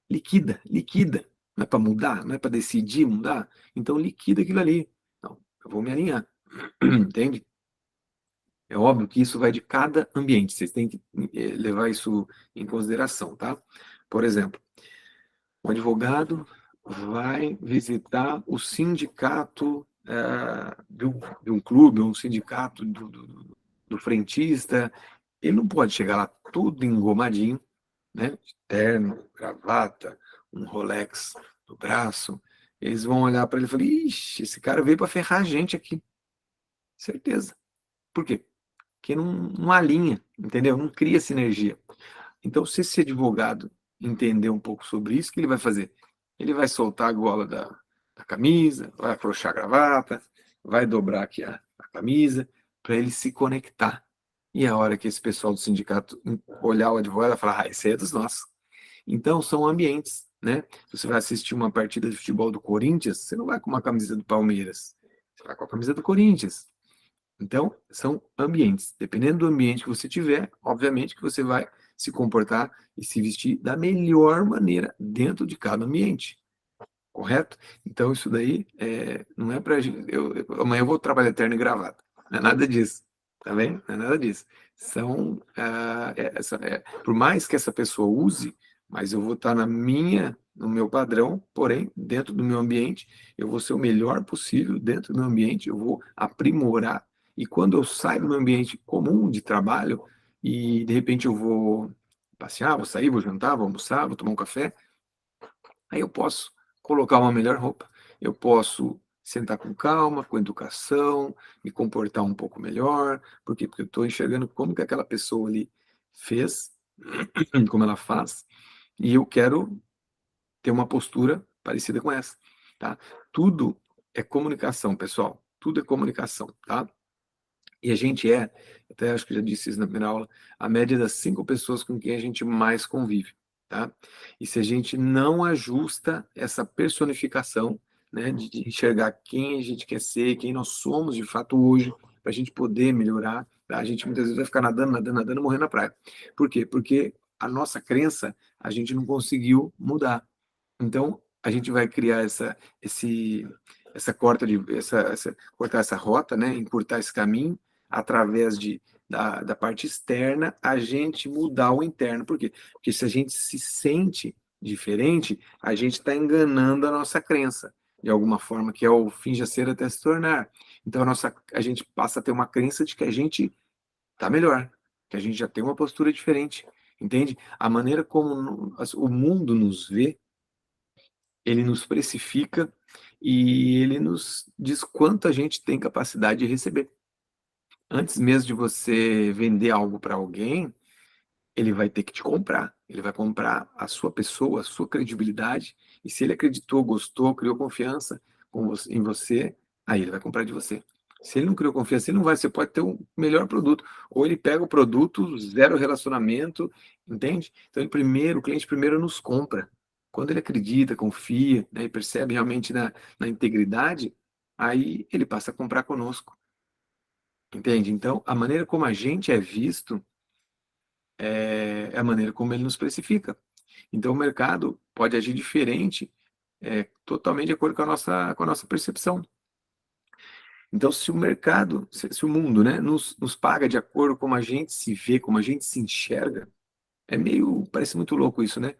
Liquida, liquida. Não é para mudar, não é para decidir mudar. Então liquida aquilo ali. Então, eu vou me alinhar, entende? É óbvio que isso vai de cada ambiente, vocês têm que levar isso em consideração, tá? Por exemplo, um advogado vai visitar o sindicato de um clube, ou um sindicato do frentista. Ele não pode chegar lá todo engomadinho, né? De terno, gravata, um Rolex no braço. Eles vão olhar para ele e falar: ixi, esse cara veio para ferrar a gente aqui. Certeza. Por quê? Que não alinha, entendeu? Não cria sinergia. Então, se esse advogado entender um pouco sobre isso, o que ele vai fazer? Ele vai soltar a gola da camisa, vai afrouxar a gravata, vai dobrar aqui a camisa, para ele se conectar. E a hora que esse pessoal do sindicato olhar o advogado, vai falar: esse aí é dos nossos. Então, são ambientes, né? Se você vai assistir uma partida de futebol do Corinthians, você não vai com uma camisa do Palmeiras, você vai com a camisa do Corinthians. Então, são ambientes. Dependendo do ambiente que você tiver, obviamente que você vai se comportar e se vestir da melhor maneira dentro de cada ambiente, correto? Então, isso daí não é para. Amanhã eu vou trabalhar terno e gravata. Não é nada disso, tá bem? Não é nada disso. Por mais que essa pessoa use, mas eu vou estar no meu padrão, porém, dentro do meu ambiente, eu vou ser o melhor possível dentro do meu ambiente, eu vou aprimorar. E quando eu saio do meu ambiente comum de trabalho e de repente eu vou passear, vou sair, vou jantar, vou almoçar, vou tomar um café, aí eu posso colocar uma melhor roupa, eu posso sentar com calma, com educação, me comportar um pouco melhor. Por quê? Porque eu estou enxergando como que aquela pessoa ali fez, como ela faz, e eu quero ter uma postura parecida com essa, tá? Tudo é comunicação, pessoal. Tudo é comunicação, tá? E a gente até acho que já disse isso na primeira aula, a média das 5 pessoas com quem a gente mais convive, tá? E se a gente não ajusta essa personificação, né, de enxergar quem a gente quer ser, quem nós somos de fato hoje, para a gente poder melhorar, tá? A gente muitas vezes vai ficar nadando, nadando, nadando, morrendo na praia. Por quê? Porque a nossa crença a gente não conseguiu mudar. Então, a gente vai criar cortar essa rota, né, encurtar esse caminho através da parte externa, a gente mudar o interno. Por quê? Porque se a gente se sente diferente, a gente está enganando a nossa crença, de alguma forma, que é o finja ser até se tornar. Então, a gente passa a ter uma crença de que a gente está melhor, que a gente já tem uma postura diferente, entende? A maneira como o mundo nos vê, ele nos precifica e ele nos diz quanto a gente tem capacidade de receber. Antes mesmo de você vender algo para alguém, ele vai ter que te comprar. Ele vai comprar a sua pessoa, a sua credibilidade. E se ele acreditou, gostou, criou confiança em você, aí ele vai comprar de você. Se ele não criou confiança, ele não vai. Você pode ter o melhor produto. Ou ele pega o produto, zero relacionamento, entende? Então, o cliente primeiro nos compra. Quando ele acredita, confia, né, e percebe realmente na integridade, aí ele passa a comprar conosco. Entende? Então, a maneira como a gente é visto é a maneira como ele nos precifica. Então, o mercado pode agir diferente, totalmente de acordo com a nossa percepção. Então, se o mercado, se o mundo, né, nos paga de acordo com como a gente se vê, como a gente se enxerga, parece muito louco isso, né?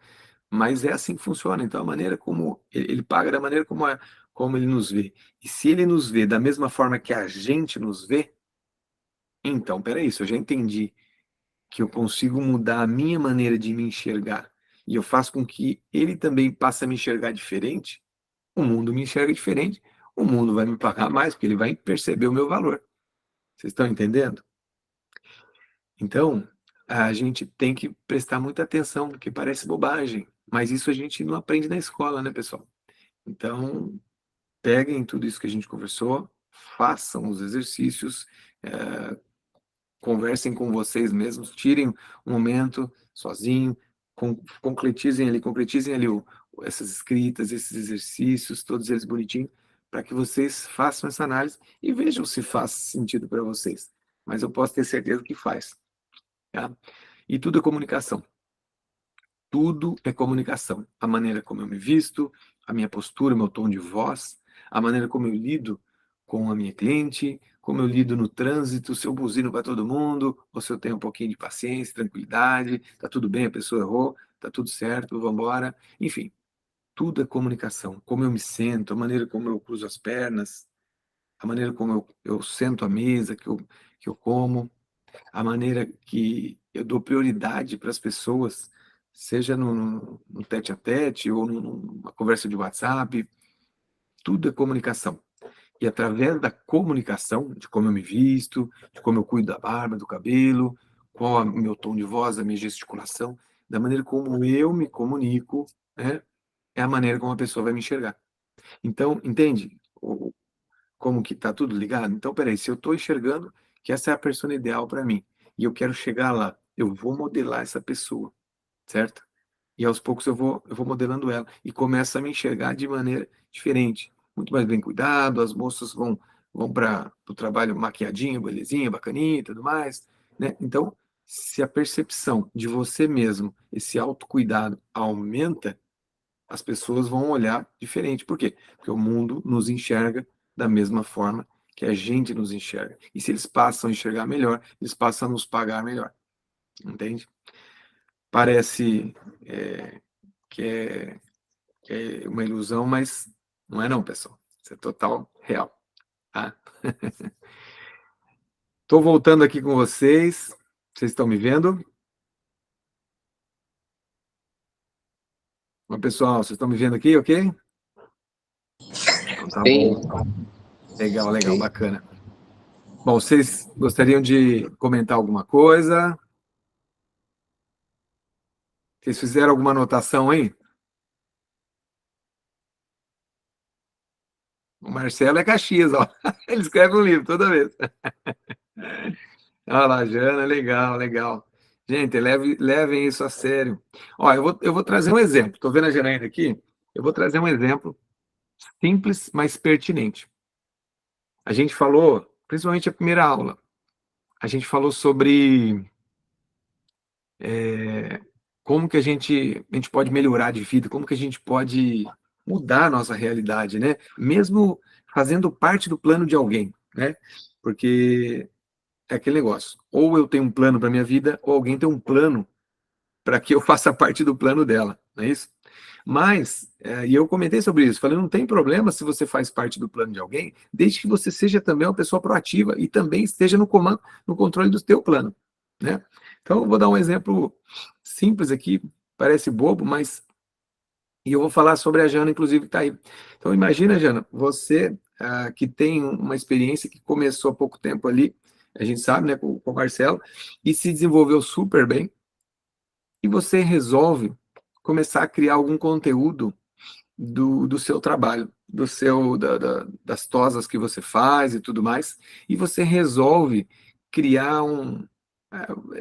Mas é assim que funciona. Então, a maneira como ele paga da maneira como ele nos vê. E se ele nos vê da mesma forma que a gente nos vê, então, peraí, se eu já entendi que eu consigo mudar a minha maneira de me enxergar e eu faço com que ele também passe a me enxergar diferente, o mundo me enxerga diferente, o mundo vai me pagar mais, porque ele vai perceber o meu valor. Vocês estão entendendo? Então, a gente tem que prestar muita atenção, porque parece bobagem, mas isso a gente não aprende na escola, né, pessoal? Então, peguem tudo isso que a gente conversou, façam os exercícios, conversem com vocês mesmos, tirem um momento sozinho, concretizem ali essas escritas, esses exercícios, todos eles bonitinhos, para que vocês façam essa análise e vejam se faz sentido para vocês. Mas eu posso ter certeza que faz. Tá? E tudo é comunicação. Tudo é comunicação. A maneira como eu me visto, a minha postura, meu tom de voz, a maneira como eu lido com a minha cliente, como eu lido no trânsito, se eu buzino para todo mundo, ou se eu tenho um pouquinho de paciência, tranquilidade, tá tudo bem, a pessoa errou, tá tudo certo, vamos embora. Enfim, tudo é comunicação. Como eu me sento, a maneira como eu cruzo as pernas, a maneira como eu sento à mesa, que eu como, a maneira que eu dou prioridade para as pessoas, seja no tete a tete ou numa conversa de WhatsApp, tudo é comunicação. E através da comunicação, de como eu me visto, de como eu cuido da barba, do cabelo, qual é o meu tom de voz, a minha gesticulação, da maneira como eu me comunico, né, é a maneira como a pessoa vai me enxergar. Então, entende como que tá tudo ligado? Então, peraí, se eu estou enxergando que essa é a pessoa ideal para mim, e eu quero chegar lá, eu vou modelar essa pessoa, certo? E aos poucos eu vou modelando ela e começo a me enxergar de maneira diferente, muito mais bem cuidado, as moças vão para o trabalho maquiadinha, belezinha, bacaninha e tudo mais, né? Então, se a percepção de você mesmo, esse autocuidado aumenta, as pessoas vão olhar diferente. Por quê? Porque o mundo nos enxerga da mesma forma que a gente nos enxerga. E se eles passam a enxergar melhor, eles passam a nos pagar melhor. Entende? Parece que, que é uma ilusão, mas não é não, pessoal. Isso é total real. Tá? Estou voltando aqui com vocês. Vocês estão me vendo? Bom, pessoal, vocês estão me vendo aqui, ok? Então, tá Sim. bom. Legal, legal, bacana. Bom, vocês gostariam de comentar alguma coisa? Vocês fizeram alguma anotação aí? O Marcelo é Caxias, ó. Ele escreve um livro toda vez. Olha lá, Jana, legal, legal. Gente, levem isso a sério. Ó, eu vou trazer um exemplo. Estou vendo a Janaína aqui. Eu vou trazer um exemplo simples, mas pertinente. A gente falou, principalmente a primeira aula, a gente falou sobre como que a gente pode melhorar de vida, como que a gente pode mudar a nossa realidade, né? Mesmo fazendo parte do plano de alguém, né? Porque é aquele negócio, ou eu tenho um plano para minha vida, ou alguém tem um plano para que eu faça parte do plano dela, não é isso? Mas, e eu comentei sobre isso, falei, não tem problema se você faz parte do plano de alguém, desde que você seja também uma pessoa proativa e também esteja no comando, no controle do teu plano, né? Então, eu vou dar um exemplo simples aqui, parece bobo, mas e eu vou falar sobre a Jana, inclusive, que está aí. Então, imagina, Jana, você que tem uma experiência que começou há pouco tempo ali, a gente sabe, né, com o Marcelo, e se desenvolveu super bem, e você resolve começar a criar algum conteúdo do seu trabalho, das tosas que você faz e tudo mais, e você resolve criar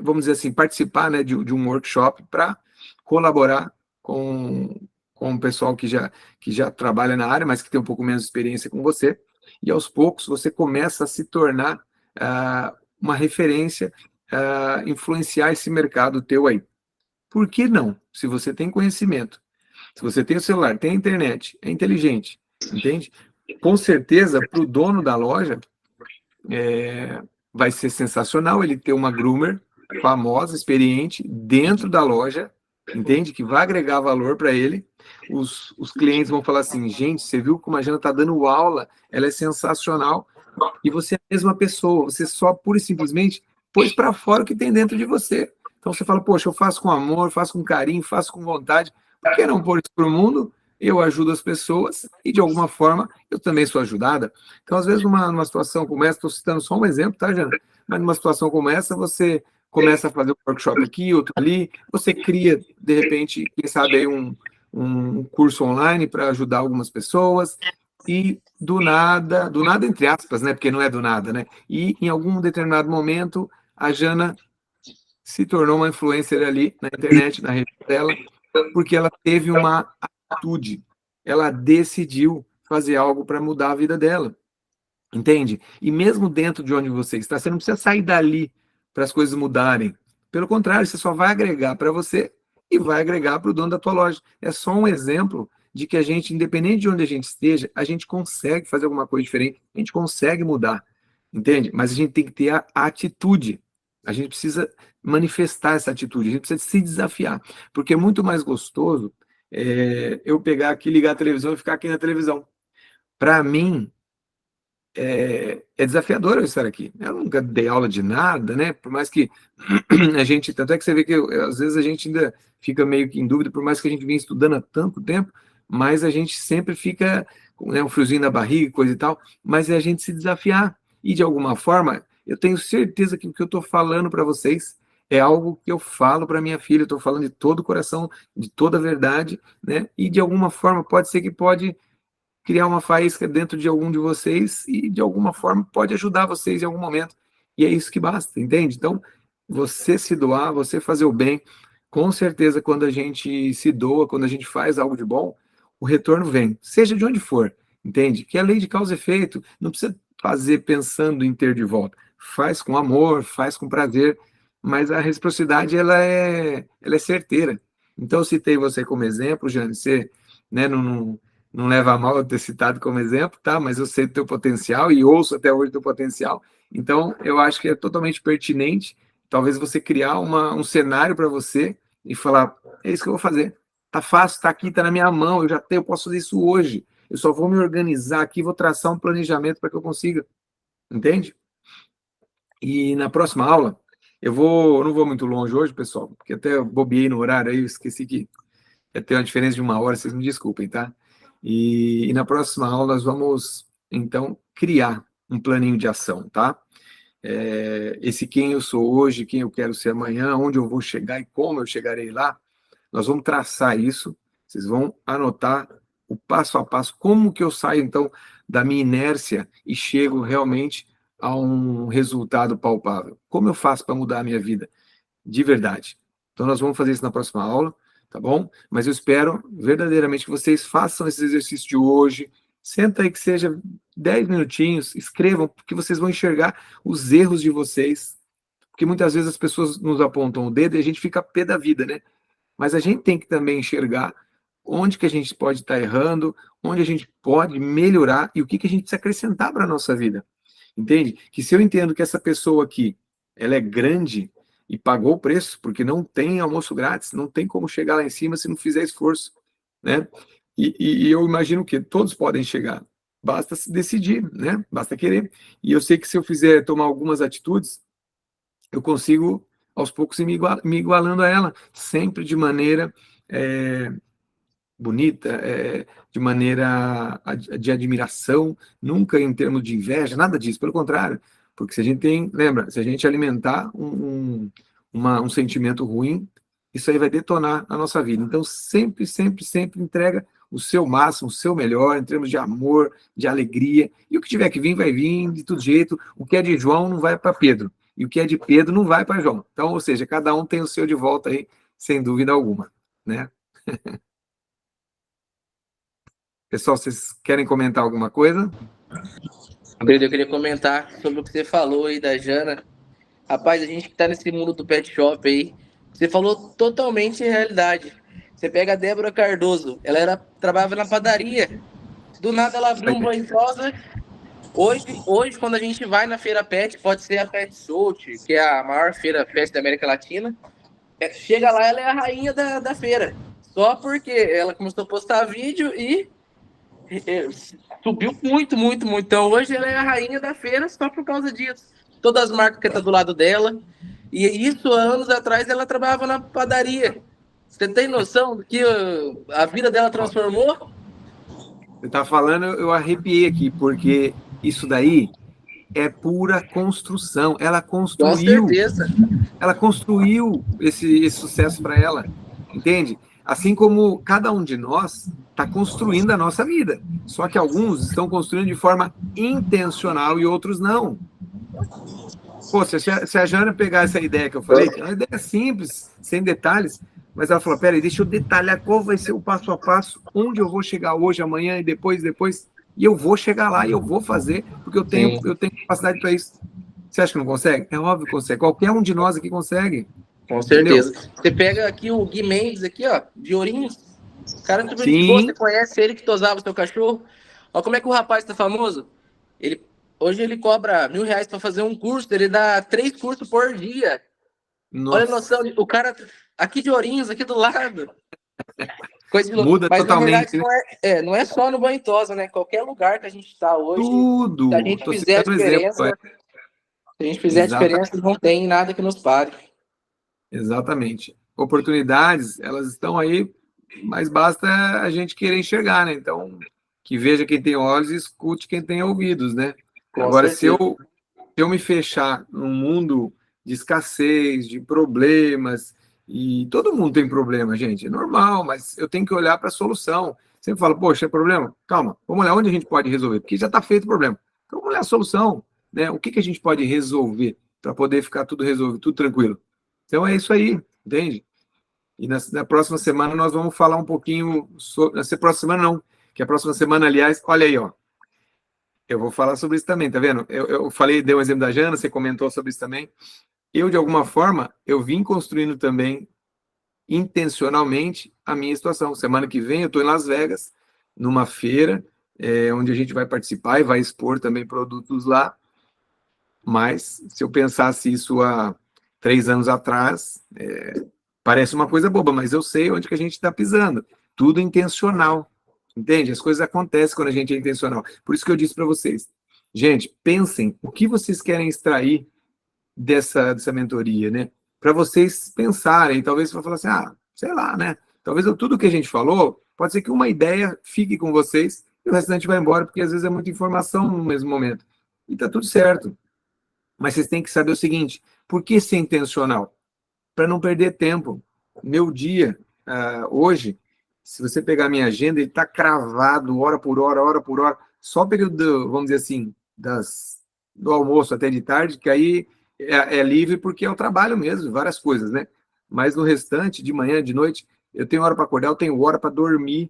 vamos dizer assim, participar, né, de um workshop para colaborar com o pessoal que já trabalha na área, mas que tem um pouco menos de experiência com você, e aos poucos você começa a se tornar uma referência, influenciar esse mercado teu aí. Por que não? Se você tem conhecimento, se você tem o celular, tem a internet, é inteligente, entende? Com certeza, para o dono da loja, vai ser sensacional ele ter uma groomer famosa, experiente, dentro da loja, entende? Que vai agregar valor para ele. Os clientes vão falar assim, gente, você viu como a Jana está dando aula, ela é sensacional, e você é a mesma pessoa, você só pura e simplesmente pôs para fora o que tem dentro de você. Então você fala, poxa, eu faço com amor, faço com carinho, faço com vontade, por que não pôr isso para o mundo? Eu ajudo as pessoas e, de alguma forma, eu também sou ajudada. Então, às vezes, numa situação como essa, estou citando só um exemplo, tá, Jana? Mas numa situação como essa, você começa a fazer um workshop aqui, outro ali, você cria, de repente, quem sabe aí um curso online para ajudar algumas pessoas, e do nada entre aspas, né? Porque não é do nada, né? E em algum determinado momento, a Jana se tornou uma influencer ali na internet, na rede dela, porque ela teve uma atitude, ela decidiu fazer algo para mudar a vida dela, entende? E mesmo dentro de onde você está, você não precisa sair dali para as coisas mudarem. Pelo contrário, você só vai agregar para você e vai agregar para o dono da tua loja. É só um exemplo de que a gente, independente de onde a gente esteja, a gente consegue fazer alguma coisa diferente, a gente consegue mudar, entende? Mas a gente tem que ter a atitude. A gente precisa manifestar essa atitude, a gente precisa se desafiar, porque é muito mais gostoso eu pegar aqui, ligar a televisão e ficar aqui na televisão. Para mim, é desafiador eu estar aqui. Eu nunca dei aula de nada, né? Por mais que a gente, tanto é que você vê que às vezes a gente ainda fica meio que em dúvida, por mais que a gente venha estudando há tanto tempo, mas a gente sempre fica com, né, um friozinho na barriga, coisa e tal, mas é a gente se desafiar. E de alguma forma, eu tenho certeza que o que eu estou falando para vocês é algo que eu falo para minha filha, eu estou falando de todo o coração, de toda a verdade, né? E de alguma forma pode ser que pode criar uma faísca dentro de algum de vocês e, de alguma forma, pode ajudar vocês em algum momento. E é isso que basta, entende? Então, você se doar, você fazer o bem, com certeza, quando a gente se doa, quando a gente faz algo de bom, o retorno vem, seja de onde for, entende? Que é a lei de causa e efeito, não precisa fazer pensando em ter de volta. Faz com amor, faz com prazer, mas a reciprocidade, ela é certeira. Então, eu citei você como exemplo, Jane, você, né, não leva a mal eu ter citado como exemplo, tá? Mas eu sei do teu potencial e ouço até hoje do teu potencial. Então, eu acho que é totalmente pertinente, talvez você criar um cenário para você e falar, é isso que eu vou fazer. Tá fácil, tá aqui, tá na minha mão, eu já tenho, eu posso fazer isso hoje. Eu só vou me organizar aqui, vou traçar um planejamento para que eu consiga. Entende? E na próxima aula, não vou muito longe hoje, pessoal, porque até eu bobeei no horário aí, eu esqueci que ia ter uma diferença de uma hora, vocês me desculpem, tá? E na próxima aula nós vamos, então, criar um planinho de ação, tá? Esse quem eu sou hoje, quem eu quero ser amanhã, onde eu vou chegar e como eu chegarei lá, nós vamos traçar isso, vocês vão anotar o passo a passo, como que eu saio, então, da minha inércia e chego realmente a um resultado palpável. Como eu faço para mudar a minha vida de verdade? Então, nós vamos fazer isso na próxima aula, tá bom? Mas eu espero verdadeiramente que vocês façam esse exercício de hoje. Senta aí que seja 10 minutinhos, escrevam, porque vocês vão enxergar os erros de vocês. Porque muitas vezes as pessoas nos apontam o dedo e a gente fica a pé da vida, né? Mas a gente tem que também enxergar onde que a gente pode estar errando, onde a gente pode melhorar e o que que a gente precisa acrescentar para a nossa vida. Entende? Que se eu entendo que essa pessoa aqui, ela é grande e pagou o preço, porque não tem almoço grátis, não tem como chegar lá em cima se não fizer esforço, né? E eu imagino que todos podem chegar, basta se decidir, né? Basta querer. E eu sei que se eu fizer tomar algumas atitudes, eu consigo aos poucos ir me igualando a ela, sempre de maneira bonita, de maneira de admiração, nunca em termos de inveja, nada disso, pelo contrário, porque se a gente tem, lembra, se a gente alimentar um sentimento ruim, isso aí vai detonar a nossa vida. Então, sempre, sempre, sempre entrega o seu máximo, o seu melhor, em termos de amor, de alegria, e o que tiver que vir, vai vir de todo jeito. O que é de João não vai para Pedro, e o que é de Pedro não vai para João. Então, ou seja, cada um tem o seu de volta aí, sem dúvida alguma, né? Pessoal, vocês querem comentar alguma coisa? Pedro, eu queria comentar sobre o que você falou aí da Jana. Rapaz, a gente que tá nesse mundo do pet shop aí, Você falou totalmente realidade. Você pega a Débora Cardoso, ela trabalhava na padaria. Do nada ela abriu um banho rosa. Hoje, quando a gente vai na Feira Pet, pode ser a Pet Soult, que é a maior feira pet da América Latina. Chega lá, ela é a rainha da feira. Só porque ela começou a postar vídeo e subiu muito, muito, muito. Então hoje ela é a rainha da feira só por causa disso. Todas as marcas que estão do lado dela. E isso, anos atrás, ela trabalhava na padaria. Você tem noção do que a vida dela transformou? Você está falando, eu arrepiei aqui, porque isso daí é pura construção. Com certeza. Ela construiu esse sucesso para ela, entende? Assim como cada um de nós está construindo a nossa vida. Só que alguns estão construindo de forma intencional e outros não. Pô, se a Jana pegar essa ideia que eu falei, é uma ideia simples, sem detalhes, mas ela falou, peraí, deixa eu detalhar qual vai ser o passo a passo, onde eu vou chegar hoje, amanhã e depois, e eu vou chegar lá e eu vou fazer, porque eu tenho capacidade para isso. Você acha que não consegue? É óbvio que consegue. Qualquer um de nós aqui consegue. Com certeza. Entendeu? Você pega aqui o Gui Mendes, aqui, ó, de Ourinhos. O cara super de boa, você conhece ele que tosava o seu cachorro. Olha como é que o rapaz tá famoso. Hoje ele cobra R$1.000 para fazer um curso, ele dá 3 cursos por dia. Nossa. Olha a noção, o cara aqui de Ourinhos, aqui do lado. Coisa de muda mas, totalmente. Na verdade, não é só no banho tosa, né? Qualquer lugar que a gente está hoje, tudo. se a gente fizer a diferença, se a gente fizer a diferença, não tem nada que nos pare. Exatamente. Oportunidades, elas estão aí, mas basta a gente querer enxergar, né? Então, que veja quem tem olhos e escute quem tem ouvidos, né? Agora, se eu me fechar num mundo de escassez, de problemas, e todo mundo tem problema, gente, é normal, mas eu tenho que olhar para a solução. Sempre falo, poxa, é problema? Calma, vamos olhar onde a gente pode resolver, porque já está feito o problema. Então, vamos olhar a solução, né? O que a gente pode resolver para poder ficar tudo resolvido, tudo tranquilo. Então, é isso aí, entende? E na próxima semana nós vamos falar um pouquinho sobre... Na próxima semana não, que a próxima semana, aliás, olha aí, ó. Eu vou falar sobre isso também, tá vendo? Eu falei, dei um exemplo da Jana, você comentou sobre isso também. Eu, de alguma forma, eu vim construindo também, intencionalmente, a minha situação. Semana que vem eu estou em Las Vegas, numa feira, onde a gente vai participar e vai expor também produtos lá. Mas, se eu pensasse isso há 3 anos atrás, parece uma coisa boba, mas eu sei onde que a gente está pisando. Tudo intencional, entende? As coisas acontecem quando a gente é intencional. Por isso que eu disse para vocês, gente, pensem o que vocês querem extrair dessa mentoria, né? Para vocês pensarem, talvez você vai falar assim, sei lá, né? Talvez tudo que a gente falou, pode ser que uma ideia fique com vocês e o restante vai embora, porque às vezes é muita informação no mesmo momento. E tá tudo certo. Mas vocês têm que saber o seguinte, por que ser intencional? Para não perder tempo. Meu dia, hoje, se você pegar minha agenda, ele está cravado, hora por hora, só o período, vamos dizer assim, do almoço até de tarde, que aí é livre porque é o trabalho mesmo, várias coisas, né? Mas no restante, de manhã, de noite, eu tenho hora para acordar, eu tenho hora para dormir,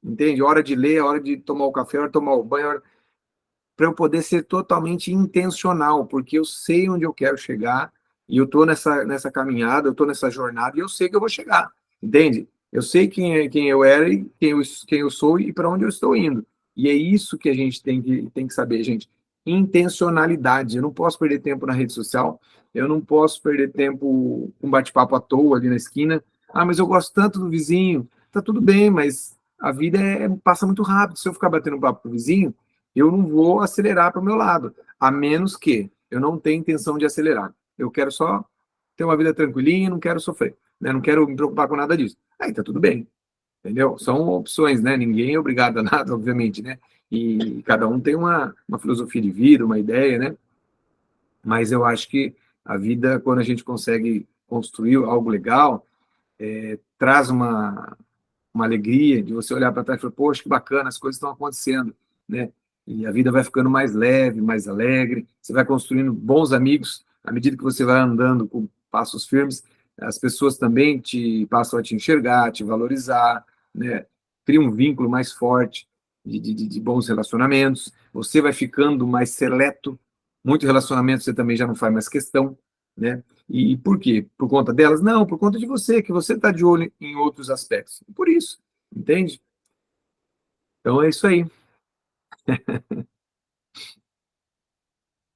entende? Hora de ler, hora de tomar o café, hora de tomar o banho, para eu poder ser totalmente intencional, porque eu sei onde eu quero chegar, e eu estou nessa caminhada, eu estou nessa jornada, e eu sei que eu vou chegar, entende? Eu sei quem eu era, e quem eu sou, e para onde eu estou indo. E é isso que a gente tem que saber, gente. Intencionalidade. Eu não posso perder tempo na rede social, eu não posso perder tempo com bate-papo à toa ali na esquina. Mas eu gosto tanto do vizinho. Tá tudo bem, mas a vida passa muito rápido. Se eu ficar batendo papo com o vizinho, eu não vou acelerar para o meu lado, a menos que eu não tenha intenção de acelerar. Eu quero só ter uma vida tranquilinha, não quero sofrer, né? Não quero me preocupar com nada disso. Aí tá tudo bem, entendeu? São opções, né? Ninguém é obrigado a nada, obviamente, né? E cada um tem uma filosofia de vida, uma ideia, né? Mas eu acho que a vida, quando a gente consegue construir algo legal, traz uma alegria de você olhar para trás e falar, poxa, que bacana, as coisas estão acontecendo, né? E a vida vai ficando mais leve, mais alegre, você vai construindo bons amigos, à medida que você vai andando com passos firmes, as pessoas também passam a te enxergar, te valorizar, né? Cria um vínculo mais forte de bons relacionamentos, você vai ficando mais seleto, muito relacionamento você também já não faz mais questão, né? E por quê? Por conta delas? Não, por conta de você, que você está de olho em outros aspectos. Por isso, entende? Então é isso aí.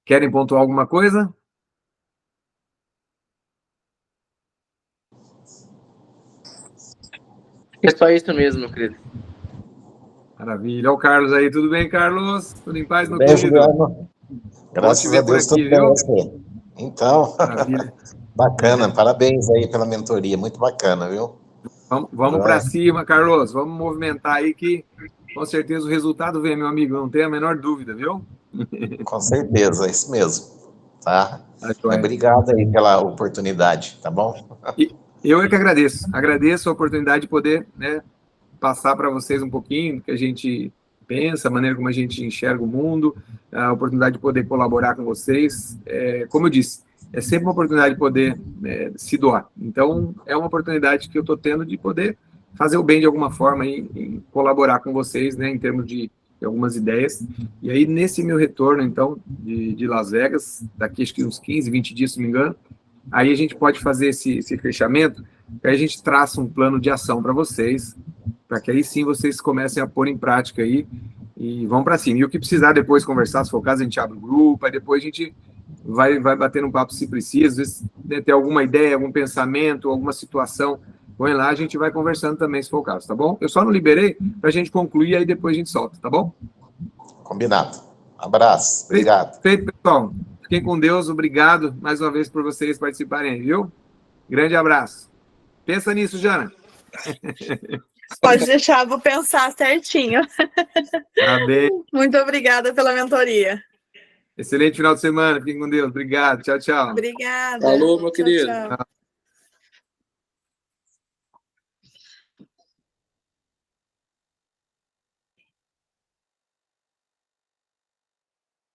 Querem pontuar alguma coisa? É só isso mesmo, meu querido. Maravilha. Olha o Carlos aí. Tudo bem, Carlos? Tudo em paz, meu Bem, querido? Juliano. Graças Bom te ver a por Deus, aqui, tudo bem, viu? você. Então, Maravilha. bacana. Parabéns aí pela mentoria. Muito bacana, viu? Vamos para cima, Carlos. Vamos movimentar aí que com certeza o resultado vem, meu amigo. Não tenha a menor dúvida, viu? Com certeza, é isso mesmo. Tá? Tá joia. Obrigado aí pela oportunidade, tá bom? E eu é que agradeço. Agradeço a oportunidade de poder, né, passar para vocês um pouquinho do que a gente pensa, a maneira como a gente enxerga o mundo, a oportunidade de poder colaborar com vocês. Como eu disse, é sempre uma oportunidade de poder se doar. Então, é uma oportunidade que eu estou tendo de poder fazer o bem de alguma forma e colaborar com vocês, né, em termos de algumas ideias. E aí, nesse meu retorno, então, de Las Vegas, daqui acho que uns 15, 20 dias, se não me engano, aí a gente pode fazer esse fechamento, aí a gente traça um plano de ação para vocês, para que aí sim vocês comecem a pôr em prática aí e vão para cima. E o que precisar depois conversar, se for o caso, a gente abre o grupo, aí depois a gente vai bater um papo se precisa, às vezes ter alguma ideia, algum pensamento, alguma situação, põe lá, a gente vai conversando também, se for o caso, tá bom? Eu só não liberei para a gente concluir, aí depois a gente solta, tá bom? Combinado. Abraço. Obrigado. Feito, pessoal. Fiquem com Deus, obrigado mais uma vez por vocês participarem, viu? Grande abraço. Pensa nisso, Jana. Pode deixar, vou pensar certinho. Tá bem. Muito obrigada pela mentoria. Excelente final de semana. Fiquem com Deus. Obrigado. Tchau, tchau. Obrigada. Falou, meu Tchau, querido. tchau.